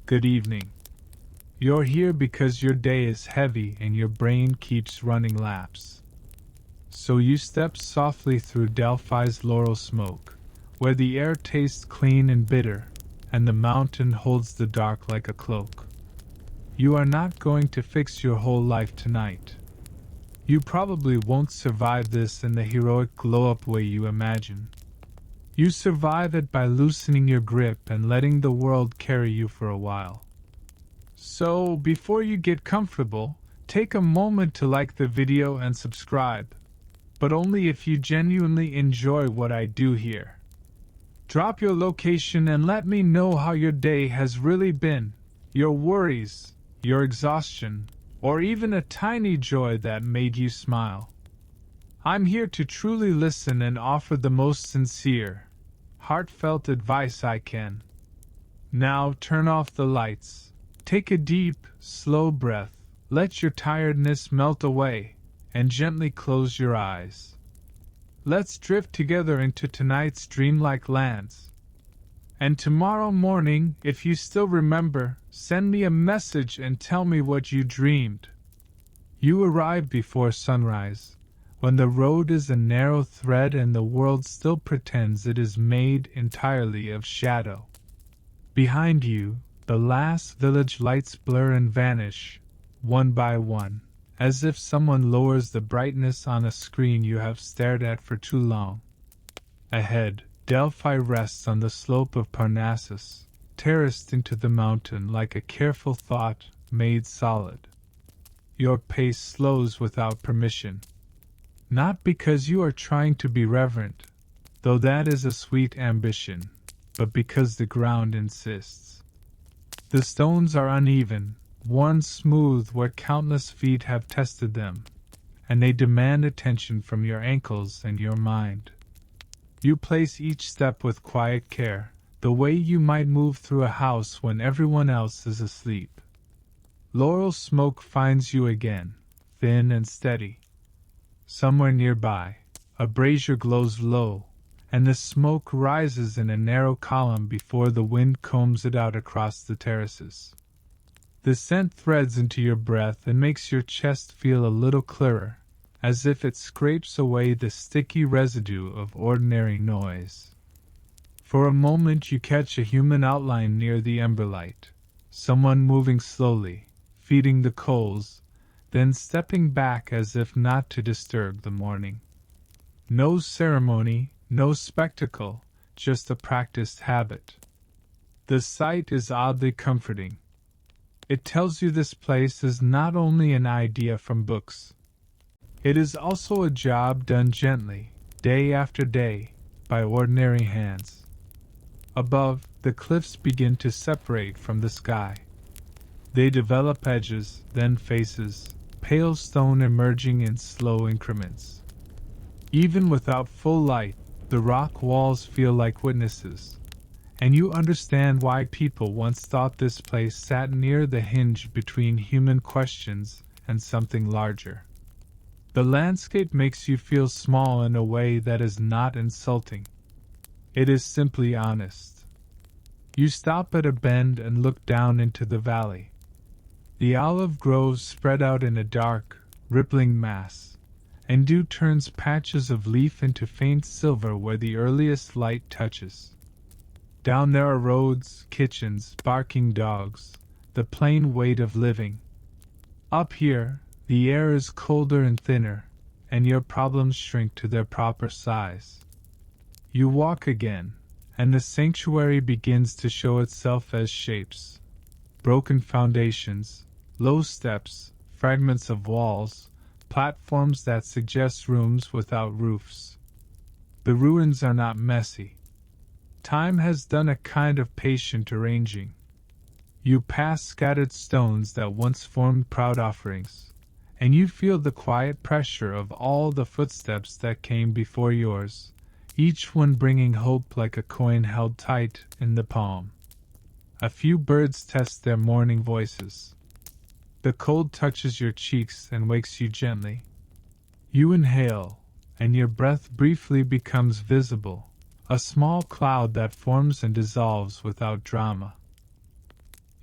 good evening. You're here because your day is heavy and your brain keeps running laps. So you step softly through Delphi's laurel smoke, where the air tastes clean and bitter, and the mountain holds the dark like a cloak. You are not going to fix your whole life tonight. You probably won't survive this in the heroic glow-up way you imagine. You survive it by loosening your grip and letting the world carry you for a while. So, before you get comfortable, take a moment to like the video and subscribe, but only if you genuinely enjoy what I do here. Drop your location and let me know how your day has really been, your worries, your exhaustion, or even a tiny joy that made you smile. I'm here to truly listen and offer the most sincere, heartfelt advice I can. Now turn off the lights. Take a deep, slow breath, let your tiredness melt away, and gently close your eyes. Let's drift together into tonight's dreamlike lands. And tomorrow morning, if you still remember, send me a message and tell me what you dreamed. You arrive before sunrise, when the road is a narrow thread and the world still pretends it is made entirely of shadow. Behind you, the last village lights blur and vanish, one by one, as if someone lowers the brightness on a screen you have stared at for too long. Ahead, Delphi rests on the slope of Parnassus, terraced into the mountain like a careful thought made solid. Your pace slows without permission. Not because you are trying to be reverent, though that is a sweet ambition, but because the ground insists. The stones are uneven, worn smooth where countless feet have tested them, and they demand attention from your ankles and your mind. You place each step with quiet care, the way you might move through a house when everyone else is asleep. Laurel smoke finds you again, thin and steady. Somewhere nearby, a brazier glows low, and the smoke rises in a narrow column before the wind combs it out across the terraces. The scent threads into your breath and makes your chest feel a little clearer, as if it scrapes away the sticky residue of ordinary noise. For a moment you catch a human outline near the emberlight, someone moving slowly, feeding the coals, then stepping back as if not to disturb the morning. No ceremony, no spectacle, just a practiced habit. The sight is oddly comforting. It tells you this place is not only an idea from books. It is also a job done gently, day after day, by ordinary hands. Above, the cliffs begin to separate from the sky. They develop edges, then faces, pale stone emerging in slow increments. Even without full light, the rock walls feel like witnesses, and you understand why people once thought this place sat near the hinge between human questions and something larger. The landscape makes you feel small in a way that is not insulting. It is simply honest. You stop at a bend and look down into the valley. The olive groves spread out in a dark, rippling mass, and dew turns patches of leaf into faint silver where the earliest light touches. Down there are roads, kitchens, barking dogs, the plain weight of living. Up here, the air is colder and thinner, and your problems shrink to their proper size. You walk again, and the sanctuary begins to show itself as shapes. Broken foundations, low steps, fragments of walls, platforms that suggest rooms without roofs. The ruins are not messy. Time has done a kind of patient arranging. You pass scattered stones that once formed proud offerings, and you feel the quiet pressure of all the footsteps that came before yours, each one bringing hope like a coin held tight in the palm. A few birds test their morning voices. The cold touches your cheeks and wakes you gently. You inhale, and your breath briefly becomes visible, a small cloud that forms and dissolves without drama.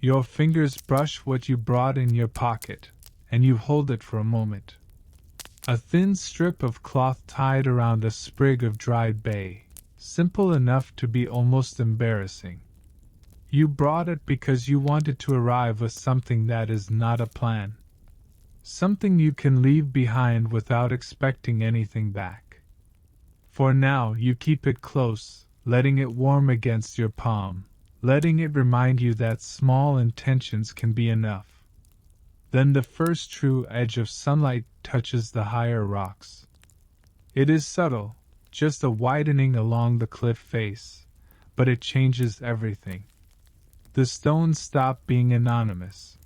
Your fingers brush what you brought in your pocket, and you hold it for a moment. A thin strip of cloth tied around a sprig of dried bay, simple enough to be almost embarrassing. You brought it because you wanted to arrive with something that is not a plan. Something you can leave behind without expecting anything back. For now, you keep it close, letting it warm against your palm, letting it remind you that small intentions can be enough. Then the first true edge of sunlight touches the higher rocks. It is subtle, just a widening along the cliff face, but it changes everything. The stones stop being anonymous.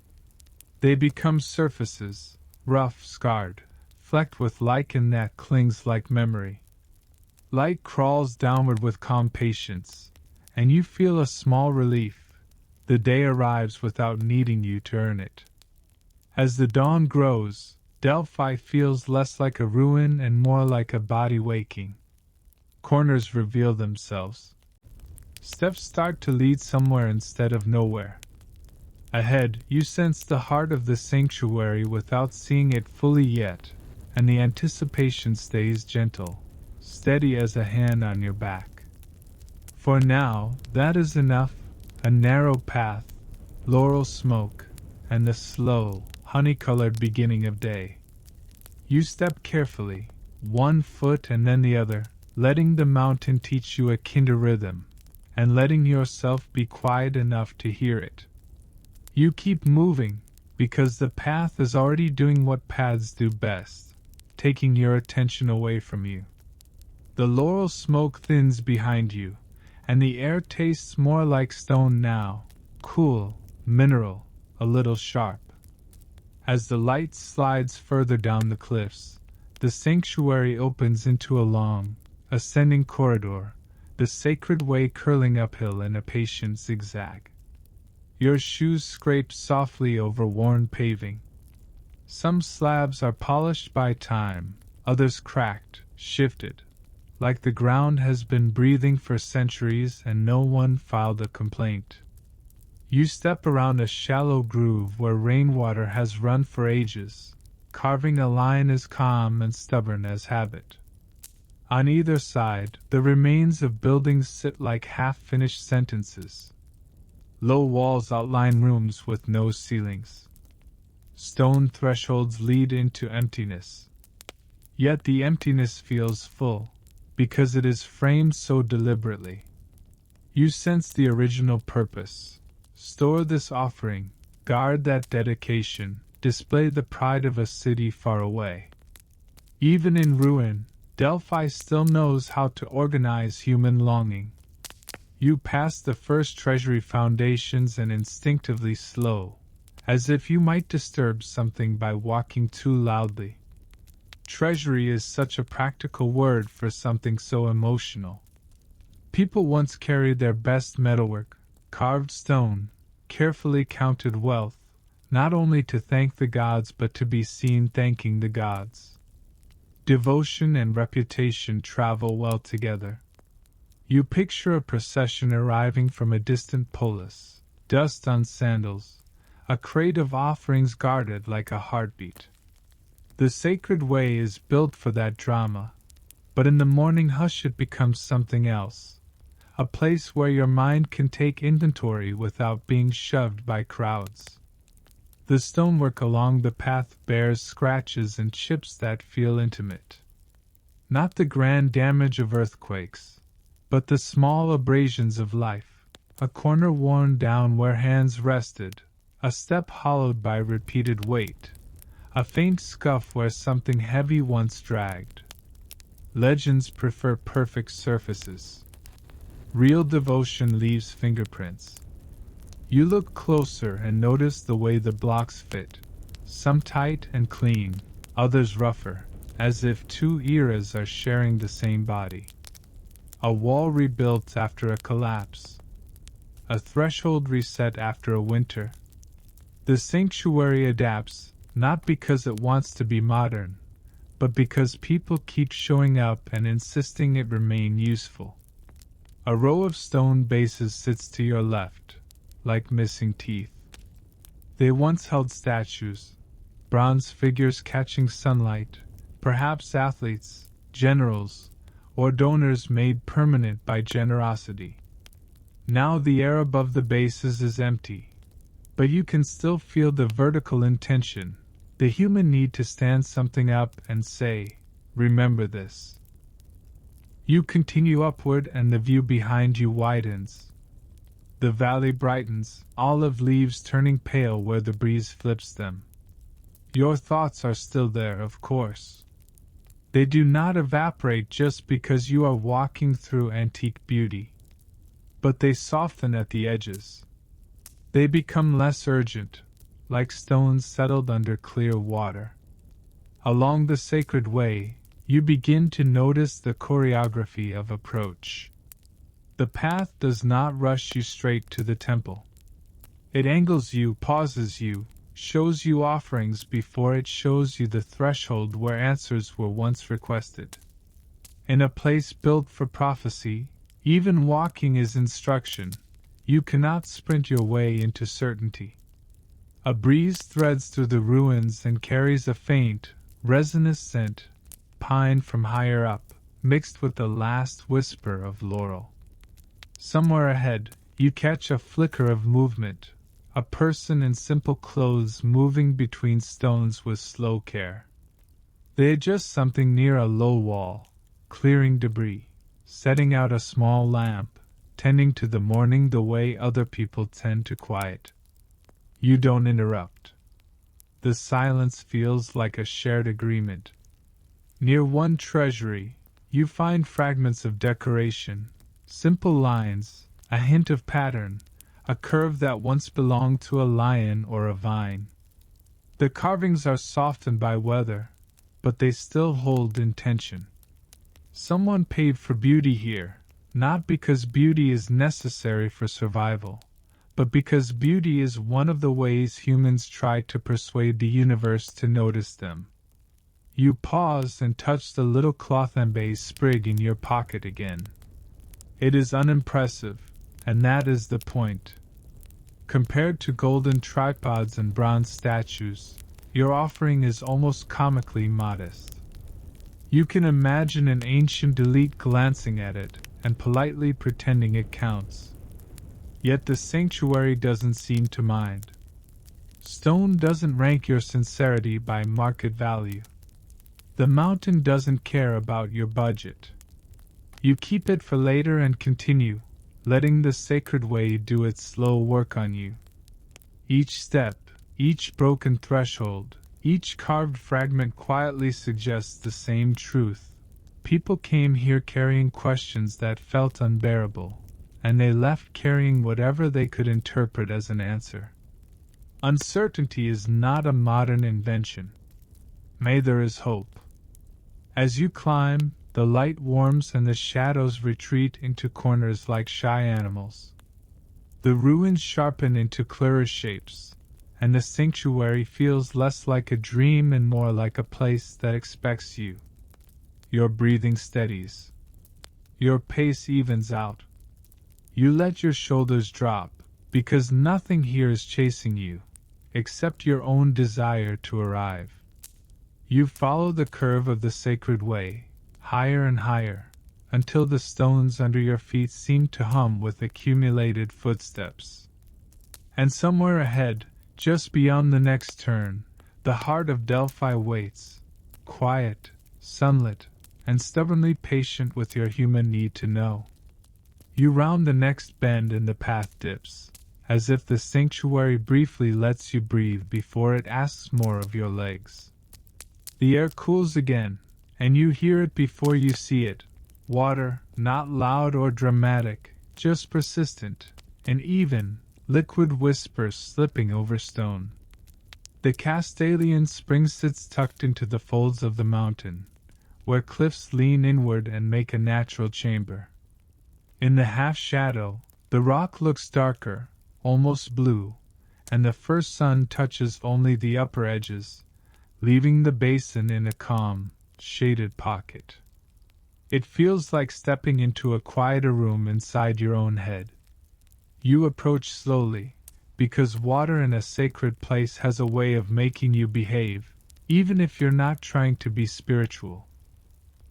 They become surfaces, rough, scarred, flecked with lichen that clings like memory. Light crawls downward with calm patience, and you feel a small relief. The day arrives without needing you to earn it. As the dawn grows, Delphi feels less like a ruin and more like a body waking. Corners reveal themselves. Steps start to lead somewhere instead of nowhere. Ahead, you sense the heart of the sanctuary without seeing it fully yet, and the anticipation stays gentle, steady as a hand on your back. For now, that is enough, a narrow path, laurel smoke, and the slow, honey-colored beginning of day. You step carefully, one foot and then the other, letting the mountain teach you a kinder rhythm, and letting yourself be quiet enough to hear it. You keep moving, because the path is already doing what paths do best, taking your attention away from you. The laurel smoke thins behind you, and the air tastes more like stone now, cool, mineral, a little sharp. As the light slides further down the cliffs, the sanctuary opens into a long, ascending corridor, the sacred way curling uphill in a patient zigzag. Your shoes scrape softly over worn paving. Some slabs are polished by time, others cracked, shifted, like the ground has been breathing for centuries and no one filed a complaint. You step around a shallow groove where rainwater has run for ages, carving a line as calm and stubborn as habit. On either side, the remains of buildings sit like half-finished sentences. Low walls outline rooms with no ceilings. Stone thresholds lead into emptiness. Yet the emptiness feels full, because it is framed so deliberately. You sense the original purpose. Store this offering, guard that dedication, display the pride of a city far away. Even in ruin, Delphi still knows how to organize human longing. You pass the first treasury foundations and instinctively slow, as if you might disturb something by walking too loudly. Treasury is such a practical word for something so emotional. People once carried their best metalwork, carved stone, carefully counted wealth, not only to thank the gods but to be seen thanking the gods. Devotion and reputation travel well together. You picture a procession arriving from a distant polis, dust on sandals, a crate of offerings guarded like a heartbeat. The sacred way is built for that drama, but in the morning hush it becomes something else, a place where your mind can take inventory without being shoved by crowds. The stonework along the path bears scratches and chips that feel intimate. Not the grand damage of earthquakes, but the small abrasions of life, a corner worn down where hands rested, a step hollowed by repeated weight, a faint scuff where something heavy once dragged. Legends prefer perfect surfaces. Real devotion leaves fingerprints. You look closer and notice the way the blocks fit, some tight and clean, others rougher, as if two eras are sharing the same body. A wall rebuilt after a collapse. A threshold reset after a winter. The sanctuary adapts, not because it wants to be modern, but because people keep showing up and insisting it remain useful. A row of stone bases sits to your left, like missing teeth. They once held statues, bronze figures catching sunlight, perhaps athletes, generals, or donors made permanent by generosity. Now the air above the bases is empty, but you can still feel the vertical intention, the human need to stand something up and say, "Remember this." You continue upward and the view behind you widens. The valley brightens, olive leaves turning pale where the breeze flips them. Your thoughts are still there, of course. They do not evaporate just because you are walking through antique beauty. But they soften at the edges. They become less urgent, like stones settled under clear water. Along the sacred way, you begin to notice the choreography of approach. The path does not rush you straight to the temple. It angles you, pauses you, shows you offerings before it shows you the threshold where answers were once requested. In a place built for prophecy, even walking is instruction. You cannot sprint your way into certainty. A breeze threads through the ruins and carries a faint, resinous scent, pine from higher up, mixed with the last whisper of laurel. Somewhere ahead, you catch a flicker of movement, a person in simple clothes moving between stones with slow care. They adjust something near a low wall, clearing debris, setting out a small lamp, tending to the morning the way other people tend to quiet. You don't interrupt. The silence feels like a shared agreement. Near one treasury, you find fragments of decoration, simple lines, a hint of pattern, a curve that once belonged to a lion or a vine. The carvings are softened by weather, but they still hold intention. Someone paid for beauty here, not because beauty is necessary for survival, but because beauty is one of the ways humans try to persuade the universe to notice them. You pause and touch the little clothembe sprig in your pocket again. It is unimpressive, and that is the point. Compared to golden tripods and bronze statues, your offering is almost comically modest. You can imagine an ancient elite glancing at it and politely pretending it counts. Yet the sanctuary doesn't seem to mind. Stone doesn't rank your sincerity by market value. The mountain doesn't care about your budget. You keep it for later and continue, letting the sacred way do its slow work on you. Each step, each broken threshold, each carved fragment quietly suggests the same truth. People came here carrying questions that felt unbearable, and they left carrying whatever they could interpret as an answer. Uncertainty is not a modern invention. Neither is hope. As you climb, the light warms and the shadows retreat into corners like shy animals. The ruins sharpen into clearer shapes, and the sanctuary feels less like a dream and more like a place that expects you. Your breathing steadies. Your pace evens out. You let your shoulders drop, because nothing here is chasing you, except your own desire to arrive. You follow the curve of the sacred way, higher and higher, until the stones under your feet seem to hum with accumulated footsteps. And somewhere ahead, just beyond the next turn, the heart of Delphi waits, quiet, sunlit, and stubbornly patient with your human need to know. You round the next bend and the path dips, as if the sanctuary briefly lets you breathe before it asks more of your legs. The air cools again, and you hear it before you see it. Water, not loud or dramatic, just persistent, and even, liquid whispers slipping over stone. The Castalian spring sits tucked into the folds of the mountain, where cliffs lean inward and make a natural chamber. In the half-shadow, the rock looks darker, almost blue, and the first sun touches only the upper edges, leaving the basin in a calm, shaded pocket. It feels like stepping into a quieter room inside your own head. You approach slowly, because water in a sacred place has a way of making you behave, even if you're not trying to be spiritual.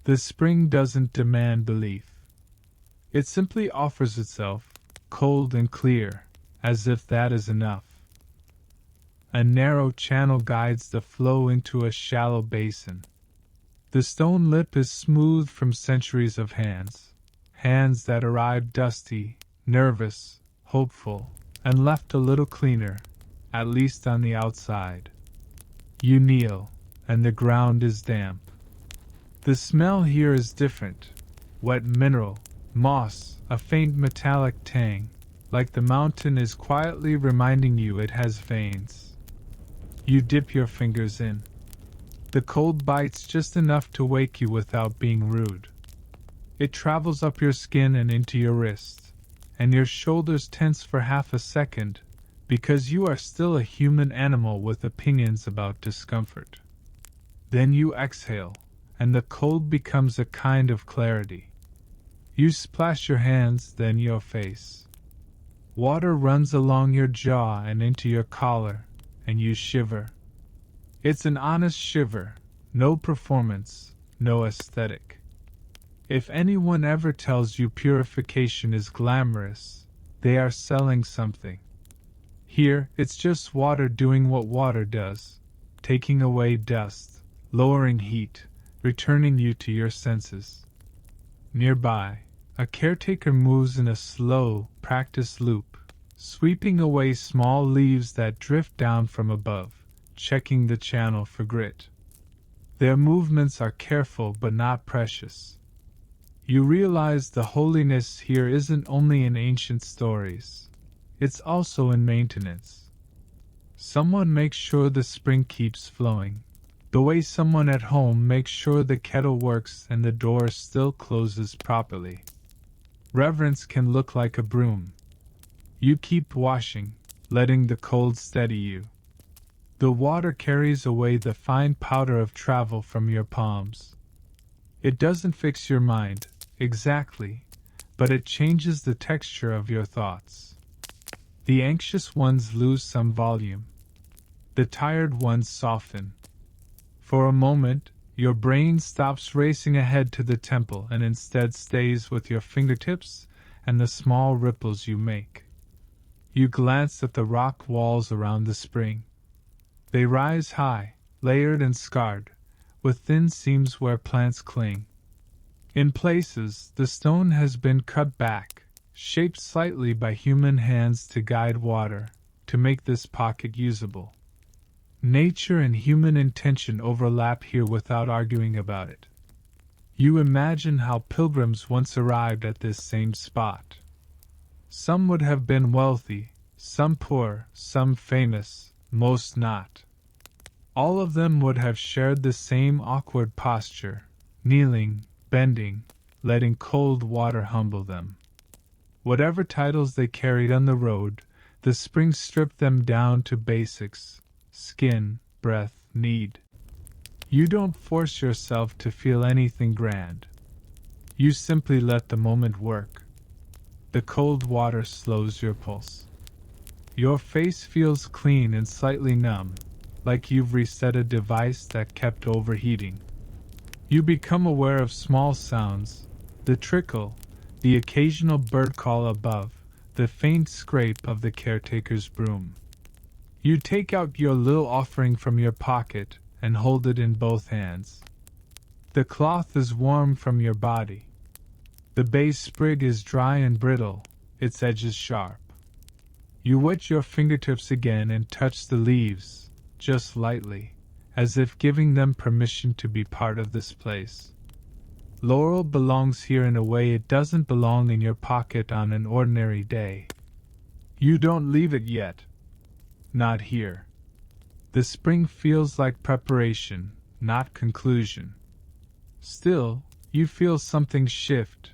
The spring doesn't demand belief. It simply offers itself, cold and clear, as if that is enough. A narrow channel guides the flow into a shallow basin. The stone lip is smooth from centuries of hands that arrived dusty, nervous, hopeful, and left a little cleaner, at least on the outside. You kneel, and the ground is damp. The smell here is different. Wet mineral, moss, a faint metallic tang, like the mountain is quietly reminding you it has veins. You dip your fingers in. The cold bites just enough to wake you without being rude. It travels up your skin and into your wrist, and your shoulders tense for half a second, because you are still a human animal with opinions about discomfort. Then you exhale, and the cold becomes a kind of clarity. You splash your hands, then your face. Water runs along your jaw and into your collar, and you shiver. It's an honest shiver, no performance, no aesthetic. If anyone ever tells you purification is glamorous, they are selling something. Here, it's just water doing what water does, taking away dust, lowering heat, returning you to your senses. Nearby, a caretaker moves in a slow, practiced loop, sweeping away small leaves that drift down from above, checking the channel for grit. Their movements are careful but not precious. You realize the holiness here isn't only in ancient stories, it's also in maintenance. Someone makes sure the spring keeps flowing, the way someone at home makes sure the kettle works and the door still closes properly. Reverence can look like a broom. You keep washing, letting the cold steady you. The water carries away the fine powder of travel from your palms. It doesn't fix your mind, exactly, but it changes the texture of your thoughts. The anxious ones lose some volume. The tired ones soften. For a moment, your brain stops racing ahead to the temple and instead stays with your fingertips and the small ripples you make. You glance at the rock walls around the spring. They rise high, layered and scarred, with thin seams where plants cling. In places, the stone has been cut back, shaped slightly by human hands to guide water, to make this pocket usable. Nature and human intention overlap here without arguing about it. You imagine how pilgrims once arrived at this same spot. Some would have been wealthy, some poor, some famous, most not. All of them would have shared the same awkward posture, kneeling, bending, letting cold water humble them. Whatever titles they carried on the road, the spring stripped them down to basics: skin, breath, need. You don't force yourself to feel anything grand. You simply let the moment work. The cold water slows your pulse. Your face feels clean and slightly numb, like you've reset a device that kept overheating. You become aware of small sounds, the trickle, the occasional bird call above, the faint scrape of the caretaker's broom. You take out your little offering from your pocket and hold it in both hands. The cloth is warm from your body. The bay sprig is dry and brittle, its edges sharp. You wet your fingertips again and touch the leaves, just lightly, as if giving them permission to be part of this place. Laurel belongs here in a way it doesn't belong in your pocket on an ordinary day. You don't leave it yet. Not here. The spring feels like preparation, not conclusion. Still, you feel something shift.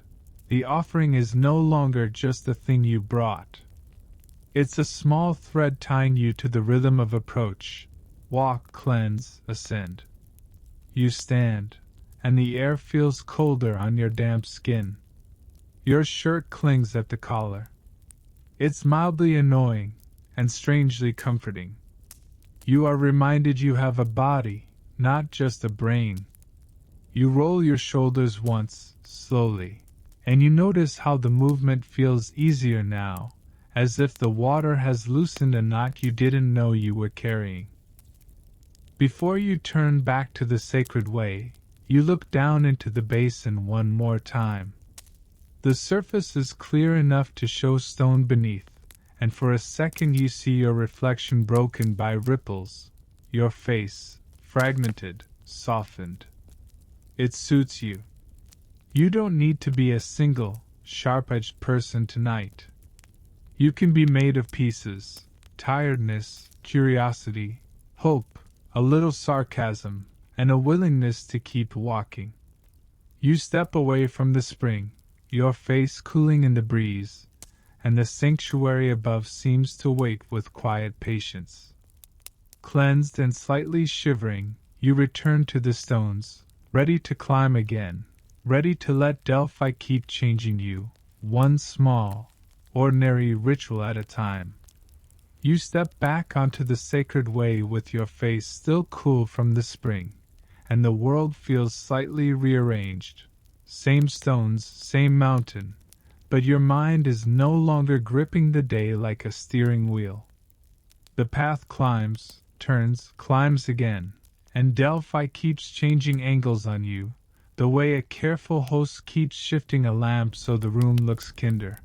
The offering is no longer just the thing you brought. It's a small thread tying you to the rhythm of approach. Walk, cleanse, ascend. You stand, and the air feels colder on your damp skin. Your shirt clings at the collar. It's mildly annoying, and strangely comforting. You are reminded you have a body, not just a brain. You roll your shoulders once, slowly, and you notice how the movement feels easier now, as if the water has loosened a knot you didn't know you were carrying. Before you turn back to the sacred way, you look down into the basin one more time. The surface is clear enough to show stone beneath, and for a second you see your reflection broken by ripples, your face, fragmented, softened. It suits you. You don't need to be a single, sharp-edged person tonight. You can be made of pieces, tiredness, curiosity, hope, a little sarcasm, and a willingness to keep walking. You step away from the spring, your face cooling in the breeze, and the sanctuary above seems to wait with quiet patience. Cleansed and slightly shivering, you return to the stones, ready to climb again, ready to let Delphi keep changing you, one small, ordinary ritual at a time. You step back onto the sacred way with your face still cool from the spring, and the world feels slightly rearranged. Same stones, same mountain, but your mind is no longer gripping the day like a steering wheel. The path climbs, turns, climbs again, and Delphi keeps changing angles on you, the way a careful host keeps shifting a lamp so the room looks kinder.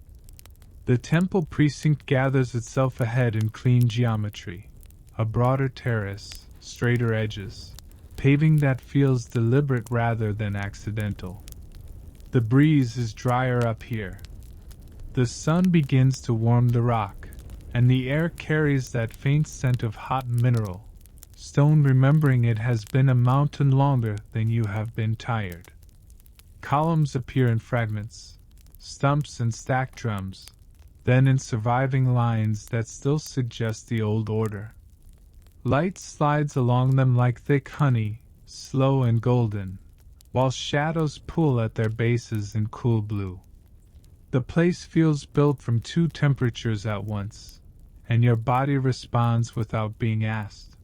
The temple precinct gathers itself ahead in clean geometry, a broader terrace, straighter edges, paving that feels deliberate rather than accidental. The breeze is drier up here. The sun begins to warm the rock, and the air carries that faint scent of hot mineral, stone remembering it has been a mountain longer than you have been tired. Columns appear in fragments, stumps and stacked drums, then in surviving lines that still suggest the old order. Light slides along them like thick honey, slow and golden, while shadows pull at their bases in cool blue. The place feels built from two temperatures at once, and your body responds without being asked.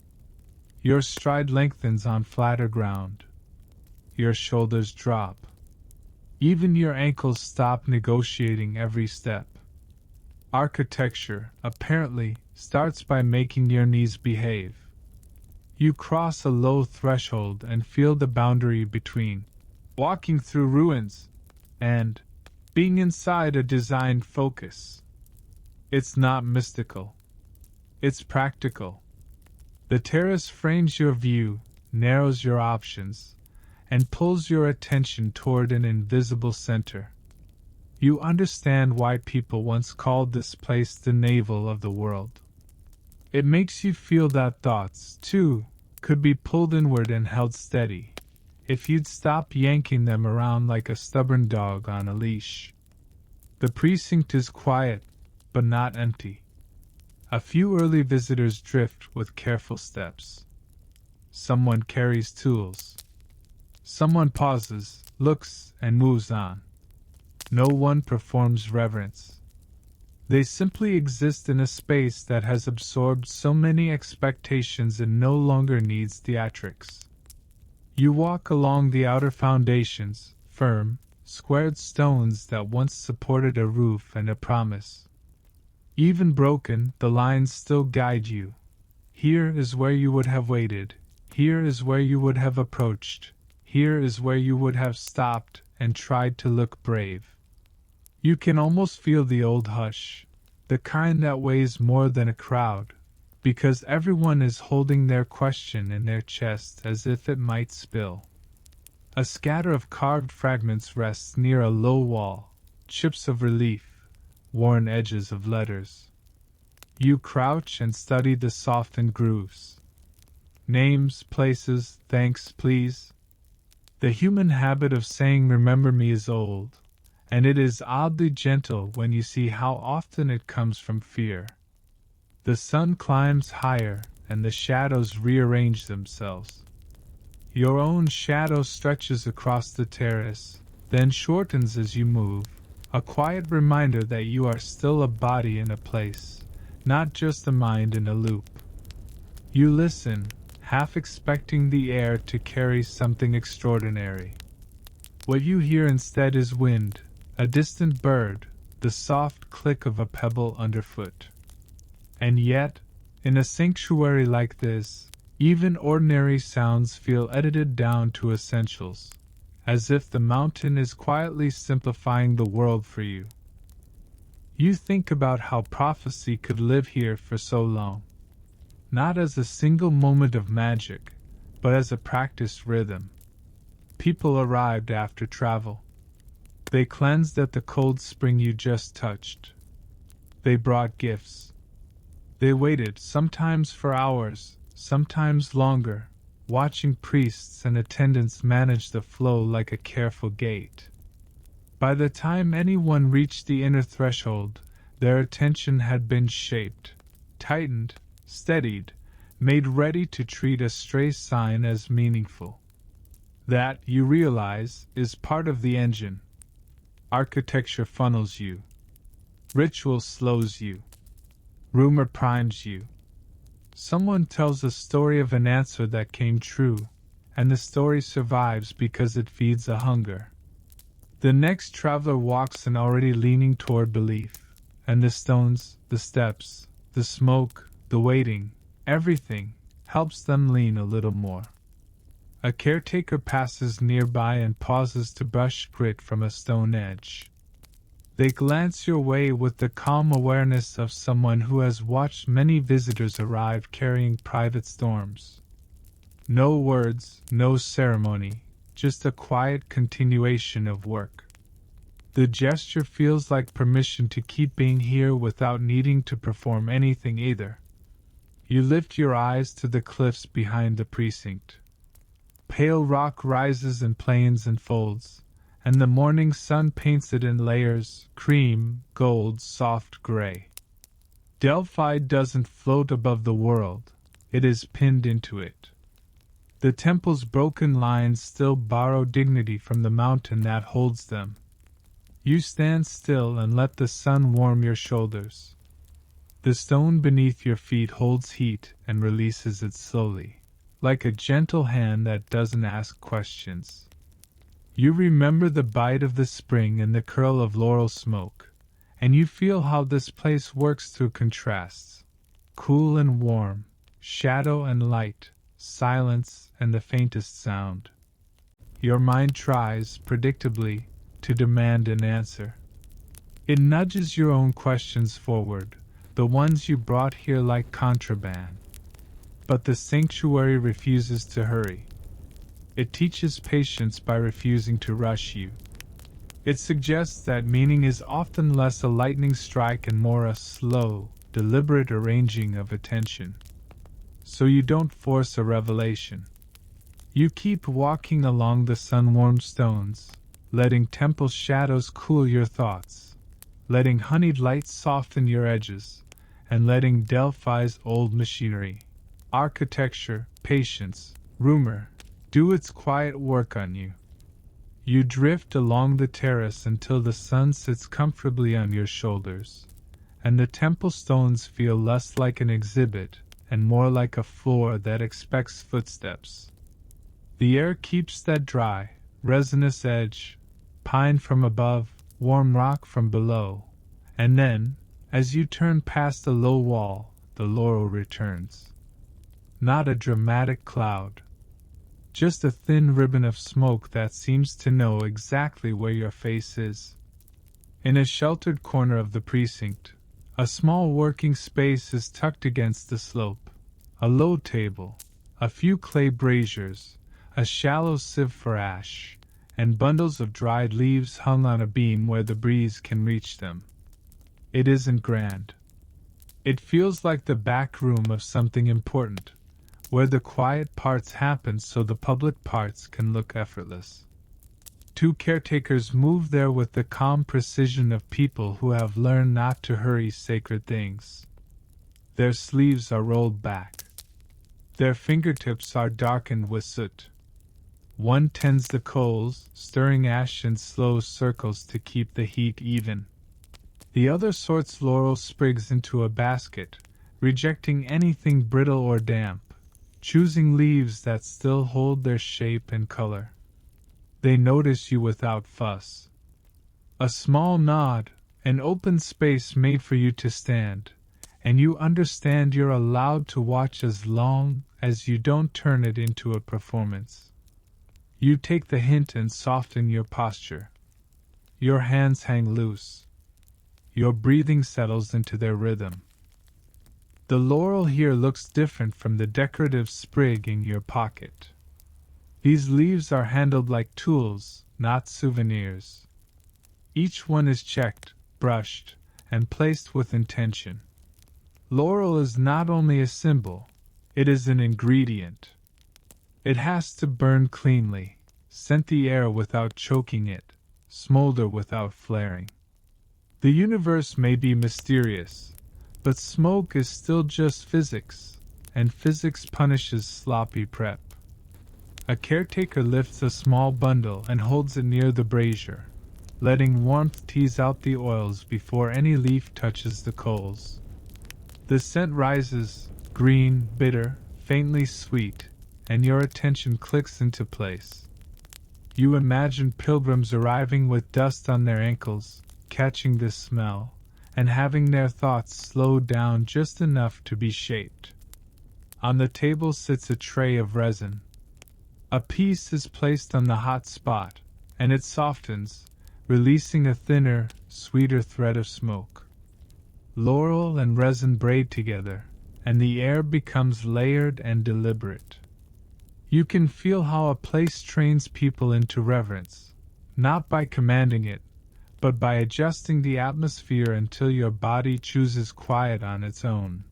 Your stride lengthens on flatter ground. Your shoulders drop. Even your ankles stop negotiating every step. Architecture, apparently, starts by making your knees behave. You cross a low threshold and feel the boundary between walking through ruins and being inside a designed focus. It's not mystical. It's practical. The terrace frames your view, narrows your options, and pulls your attention toward an invisible center. You understand why people once called this place the navel of the world. It makes you feel that thoughts, too, could be pulled inward and held steady, if you'd stop yanking them around like a stubborn dog on a leash. The precinct is quiet, but not empty. A few early visitors drift with careful steps. Someone carries tools. Someone pauses, looks, and moves on. No one performs reverence. They simply exist in a space that has absorbed so many expectations and no longer needs theatrics. You walk along the outer foundations, firm, squared stones that once supported a roof and a promise. Even broken, the lines still guide you. Here is where you would have waited. Here is where you would have approached. Here is where you would have stopped and tried to look brave. You can almost feel the old hush, the kind that weighs more than a crowd, because everyone is holding their question in their chest as if it might spill. A scatter of carved fragments rests near a low wall, chips of relief, worn edges of letters. You crouch and study the softened grooves. Names, places, thanks, please. The human habit of saying remember me is old, and it is oddly gentle when you see how often it comes from fear. The sun climbs higher, and the shadows rearrange themselves. Your own shadow stretches across the terrace, then shortens as you move, a quiet reminder that you are still a body in a place, not just the mind in a loop. You listen, half expecting the air to carry something extraordinary. What you hear instead is wind, a distant bird, the soft click of a pebble underfoot. And yet, in a sanctuary like this, even ordinary sounds feel edited down to essentials, as if the mountain is quietly simplifying the world for you. You think about how prophecy could live here for so long, not as a single moment of magic, but as a practiced rhythm. People arrived after travel. They cleansed at the cold spring you just touched. They brought gifts. They waited, sometimes for hours, sometimes longer, watching priests and attendants manage the flow like a careful gate. By the time anyone reached the inner threshold, their attention had been shaped, tightened, steadied, made ready to treat a stray sign as meaningful. That, you realize, is part of the engine. Architecture funnels you. Ritual slows you. Rumor primes you. Someone tells a story of an answer that came true, and the story survives because it feeds a hunger. The next traveler walks in already leaning toward belief, and the stones, the steps, the smoke, the waiting, everything helps them lean a little more. A caretaker passes nearby and pauses to brush grit from a stone edge. They glance your way with the calm awareness of someone who has watched many visitors arrive carrying private storms. No words, no ceremony, just a quiet continuation of work. The gesture feels like permission to keep being here without needing to perform anything either. You lift your eyes to the cliffs behind the precinct. Pale rock rises in plains and folds, and the morning sun paints it in layers, cream, gold, soft gray. Delphi doesn't float above the world, it is pinned into it. The temple's broken lines still borrow dignity from the mountain that holds them. You stand still and let the sun warm your shoulders. The stone beneath your feet holds heat and releases it slowly, like a gentle hand that doesn't ask questions. You remember the bite of the spring and the curl of laurel smoke, and you feel how this place works through contrasts. Cool and warm, shadow and light, silence and the faintest sound. Your mind tries, predictably, to demand an answer. It nudges your own questions forward, the ones you brought here like contraband. But the sanctuary refuses to hurry. It teaches patience by refusing to rush you. It suggests that meaning is often less a lightning strike and more a slow, deliberate arranging of attention. So you don't force a revelation. You keep walking along the sun-warmed stones, letting temple shadows cool your thoughts, letting honeyed light soften your edges, and letting Delphi's old machinery, architecture, patience, rumor, do its quiet work on you. You drift along the terrace until the sun sits comfortably on your shoulders, and the temple stones feel less like an exhibit and more like a floor that expects footsteps. The air keeps that dry, resinous edge, pine from above, warm rock from below, and then, as you turn past the low wall, the laurel returns. Not a dramatic cloud, just a thin ribbon of smoke that seems to know exactly where your face is. In a sheltered corner of the precinct, a small working space is tucked against the slope. A low table, a few clay braziers, a shallow sieve for ash, and bundles of dried leaves hung on a beam where the breeze can reach them. It isn't grand. It feels like the back room of something important, where the quiet parts happen so the public parts can look effortless. Two caretakers move there with the calm precision of people who have learned not to hurry sacred things. Their sleeves are rolled back. Their fingertips are darkened with soot. One tends the coals, stirring ash in slow circles to keep the heat even. The other sorts laurel sprigs into a basket, rejecting anything brittle or damp, choosing leaves that still hold their shape and color. They notice you without fuss. A small nod, an open space made for you to stand, and you understand you're allowed to watch as long as you don't turn it into a performance. You take the hint and soften your posture. Your hands hang loose. Your breathing settles into their rhythm. The laurel here looks different from the decorative sprig in your pocket. These leaves are handled like tools, not souvenirs. Each one is checked, brushed, and placed with intention. Laurel is not only a symbol, it is an ingredient. It has to burn cleanly, scent the air without choking it, smolder without flaring. The universe may be mysterious, but smoke is still just physics, and physics punishes sloppy prep. A caretaker lifts a small bundle and holds it near the brazier, letting warmth tease out the oils before any leaf touches the coals. The scent rises, green, bitter, faintly sweet, and your attention clicks into place. You imagine pilgrims arriving with dust on their ankles, catching this smell, and having their thoughts slow down just enough to be shaped. On the table sits a tray of resin. A piece is placed on the hot spot, and it softens, releasing a thinner, sweeter thread of smoke. Laurel and resin braid together, and the air becomes layered and deliberate. You can feel how a place trains people into reverence, not by commanding it, but by adjusting the atmosphere until your body chooses quiet on its own.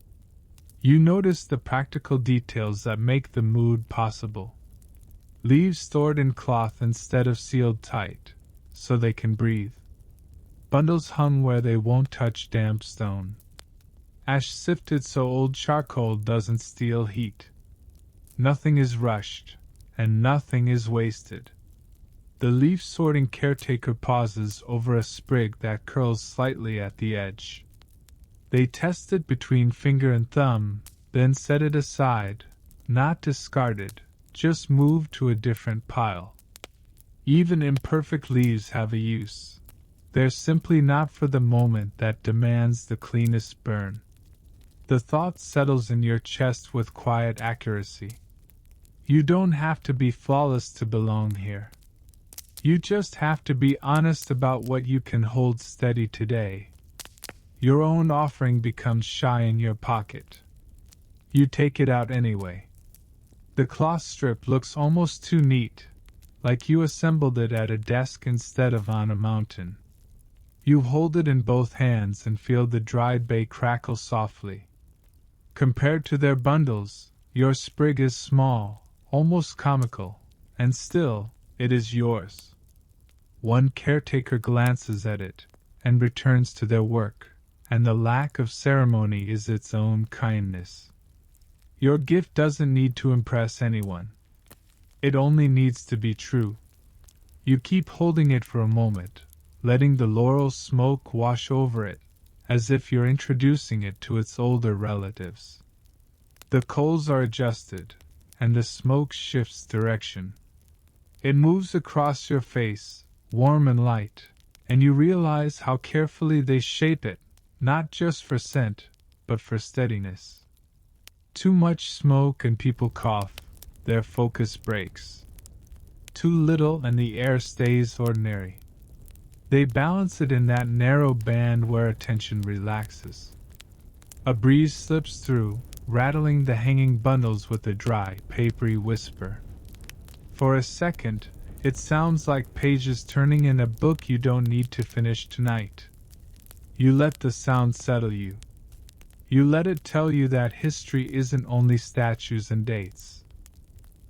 You notice the practical details that make the mood possible. Leaves stored in cloth instead of sealed tight, so they can breathe. Bundles hung where they won't touch damp stone. Ash sifted so old charcoal doesn't steal heat. Nothing is rushed, and nothing is wasted. The leaf sorting caretaker pauses over a sprig that curls slightly at the edge. They test it between finger and thumb, then set it aside, not discarded, just moved to a different pile. Even imperfect leaves have a use. They're simply not for the moment that demands the cleanest burn. The thought settles in your chest with quiet accuracy. You don't have to be flawless to belong here. You just have to be honest about what you can hold steady today. Your own offering becomes shy in your pocket. You take it out anyway. The cloth strip looks almost too neat, like you assembled it at a desk instead of on a mountain. You hold it in both hands and feel the dried bay crackle softly. Compared to their bundles, your sprig is small, almost comical, and still, it is yours. One caretaker glances at it, and returns to their work, and the lack of ceremony is its own kindness. Your gift doesn't need to impress anyone. It only needs to be true. You keep holding it for a moment, letting the laurel smoke wash over it, as if you're introducing it to its older relatives. The coals are adjusted, and the smoke shifts direction. It moves across your face, warm and light, and you realize how carefully they shape it, not just for scent, but for steadiness. Too much smoke and people cough, their focus breaks. Too little and the air stays ordinary. They balance it in that narrow band where attention relaxes. A breeze slips through, rattling the hanging bundles with a dry, papery whisper. For a second, it sounds like pages turning in a book you don't need to finish tonight. You let the sound settle you. You let it tell you that history isn't only statues and dates.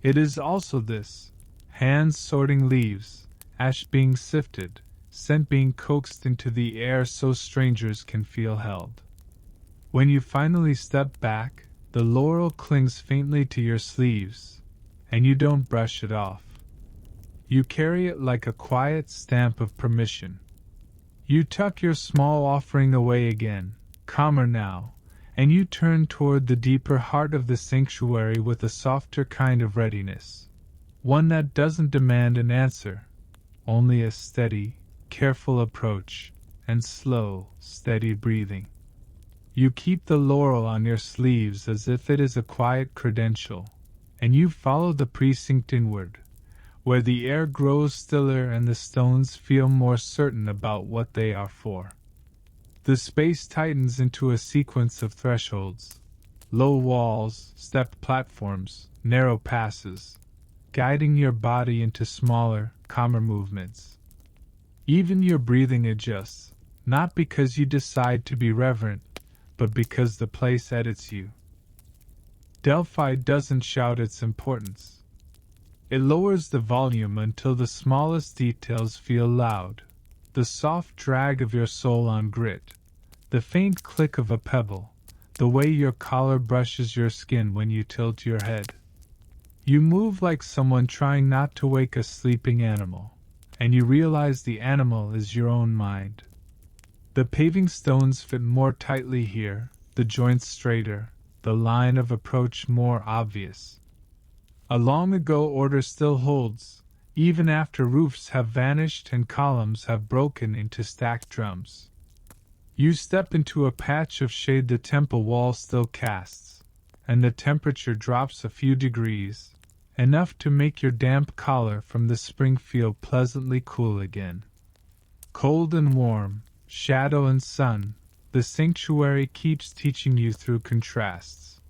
It is also this: hands sorting leaves, ash being sifted, scent being coaxed into the air so strangers can feel held. When you finally step back, the laurel clings faintly to your sleeves, and you don't brush it off. You carry it like a quiet stamp of permission. You tuck your small offering away again, calmer now, and you turn toward the deeper heart of the sanctuary with a softer kind of readiness. One that doesn't demand an answer, only a steady, careful approach, and slow, steady breathing. You keep the laurel on your sleeves as if it is a quiet credential, and you follow the precinct inward, where the air grows stiller and the stones feel more certain about what they are for. The space tightens into a sequence of thresholds, low walls, stepped platforms, narrow passes, guiding your body into smaller, calmer movements. Even your breathing adjusts, not because you decide to be reverent, but because the place edits you. Delphi doesn't shout its importance. It lowers the volume until the smallest details feel loud. The soft drag of your sole on grit, the faint click of a pebble, the way your collar brushes your skin when you tilt your head. You move like someone trying not to wake a sleeping animal, and you realize the animal is your own mind. The paving stones fit more tightly here, the joints straighter, the line of approach more obvious. A long-ago order still holds, even after roofs have vanished and columns have broken into stacked drums. You step into a patch of shade the temple wall still casts, and the temperature drops a few degrees, enough to make your damp collar from the spring feel pleasantly cool again. Cold and warm, shadow and sun, the sanctuary keeps teaching you through contrasts.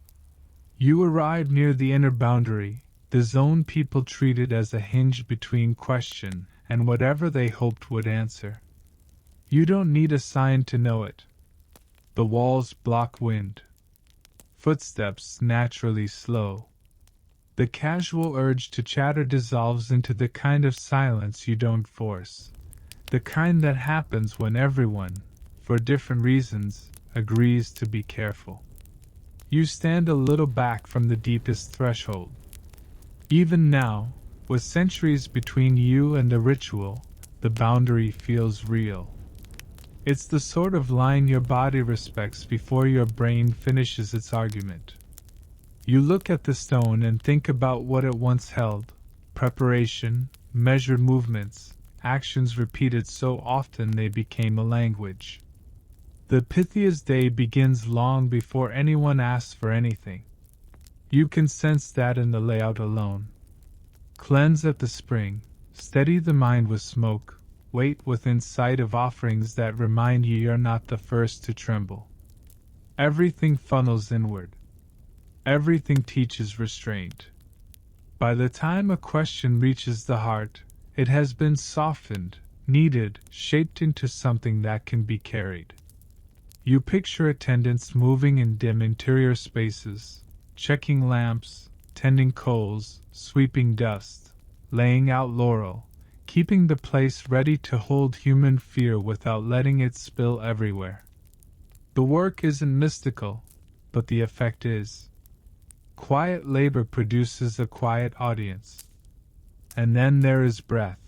You arrive near the inner boundary, the zone people treated as a hinge between question and whatever they hoped would answer. You don't need a sign to know it. The walls block wind. Footsteps naturally slow. The casual urge to chatter dissolves into the kind of silence you don't force. The kind that happens when everyone, for different reasons, agrees to be careful. You stand a little back from the deepest threshold. Even now, with centuries between you and the ritual, the boundary feels real. It's the sort of line your body respects before your brain finishes its argument. You look at the stone and think about what it once held: preparation, measured movements, actions repeated so often they became a language. The Pythia's day begins long before anyone asks for anything. You can sense that in the layout alone. Cleanse at the spring, steady the mind with smoke, wait within sight of offerings that remind you you're not the first to tremble. Everything funnels inward. Everything teaches restraint. By the time a question reaches the heart, it has been softened, kneaded, shaped into something that can be carried. You picture attendants moving in dim interior spaces, checking lamps, tending coals, sweeping dust, laying out laurel, keeping the place ready to hold human fear without letting it spill everywhere. The work isn't mystical, but the effect is. Quiet labor produces a quiet audience. And then there is breath.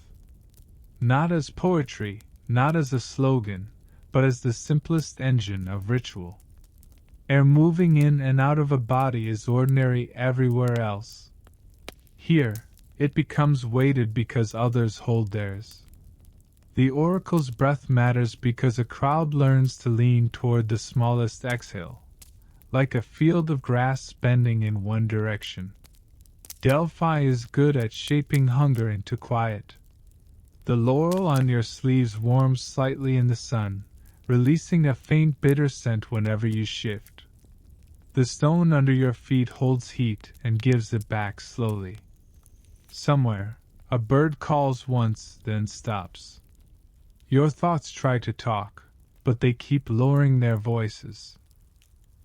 Not as poetry, not as a slogan, but as the simplest engine of ritual. Air moving in and out of a body is ordinary everywhere else. Here, it becomes weighted because others hold theirs. The oracle's breath matters because a crowd learns to lean toward the smallest exhale, like a field of grass bending in one direction. Delphi is good at shaping hunger into quiet. The laurel on your sleeves warms slightly in the sun, releasing a faint bitter scent whenever you shift. The stone under your feet holds heat and gives it back slowly. Somewhere, a bird calls once, then stops. Your thoughts try to talk, but they keep lowering their voices.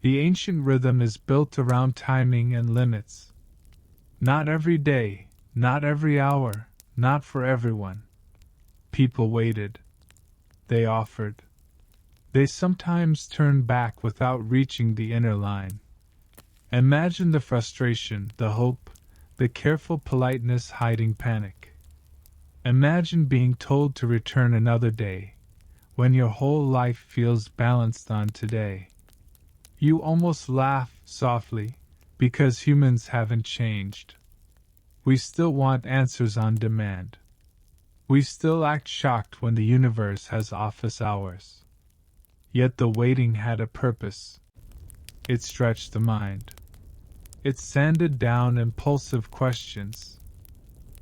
The ancient rhythm is built around timing and limits. Not every day, not every hour, not for everyone. People waited. They offered. They sometimes turned back without reaching the inner line. Imagine the frustration, the hope, the careful politeness hiding panic. Imagine being told to return another day, when your whole life feels balanced on today. You almost laugh softly, because humans haven't changed. We still want answers on demand. We still act shocked when the universe has office hours. Yet the waiting had a purpose. It stretched the mind. It sanded down impulsive questions.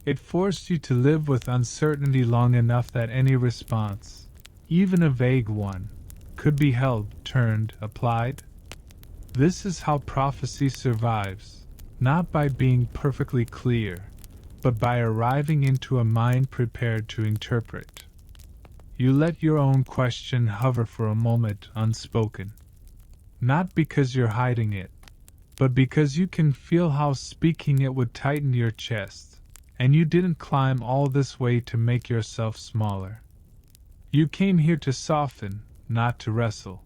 It forced you to live with uncertainty long enough that any response, even a vague one, could be held, turned, applied. This is how prophecy survives, not by being perfectly clear, but by arriving into a mind prepared to interpret. You let your own question hover for a moment unspoken. Not because you're hiding it, but because you can feel how speaking it would tighten your chest, and you didn't climb all this way to make yourself smaller. You came here to soften, not to wrestle.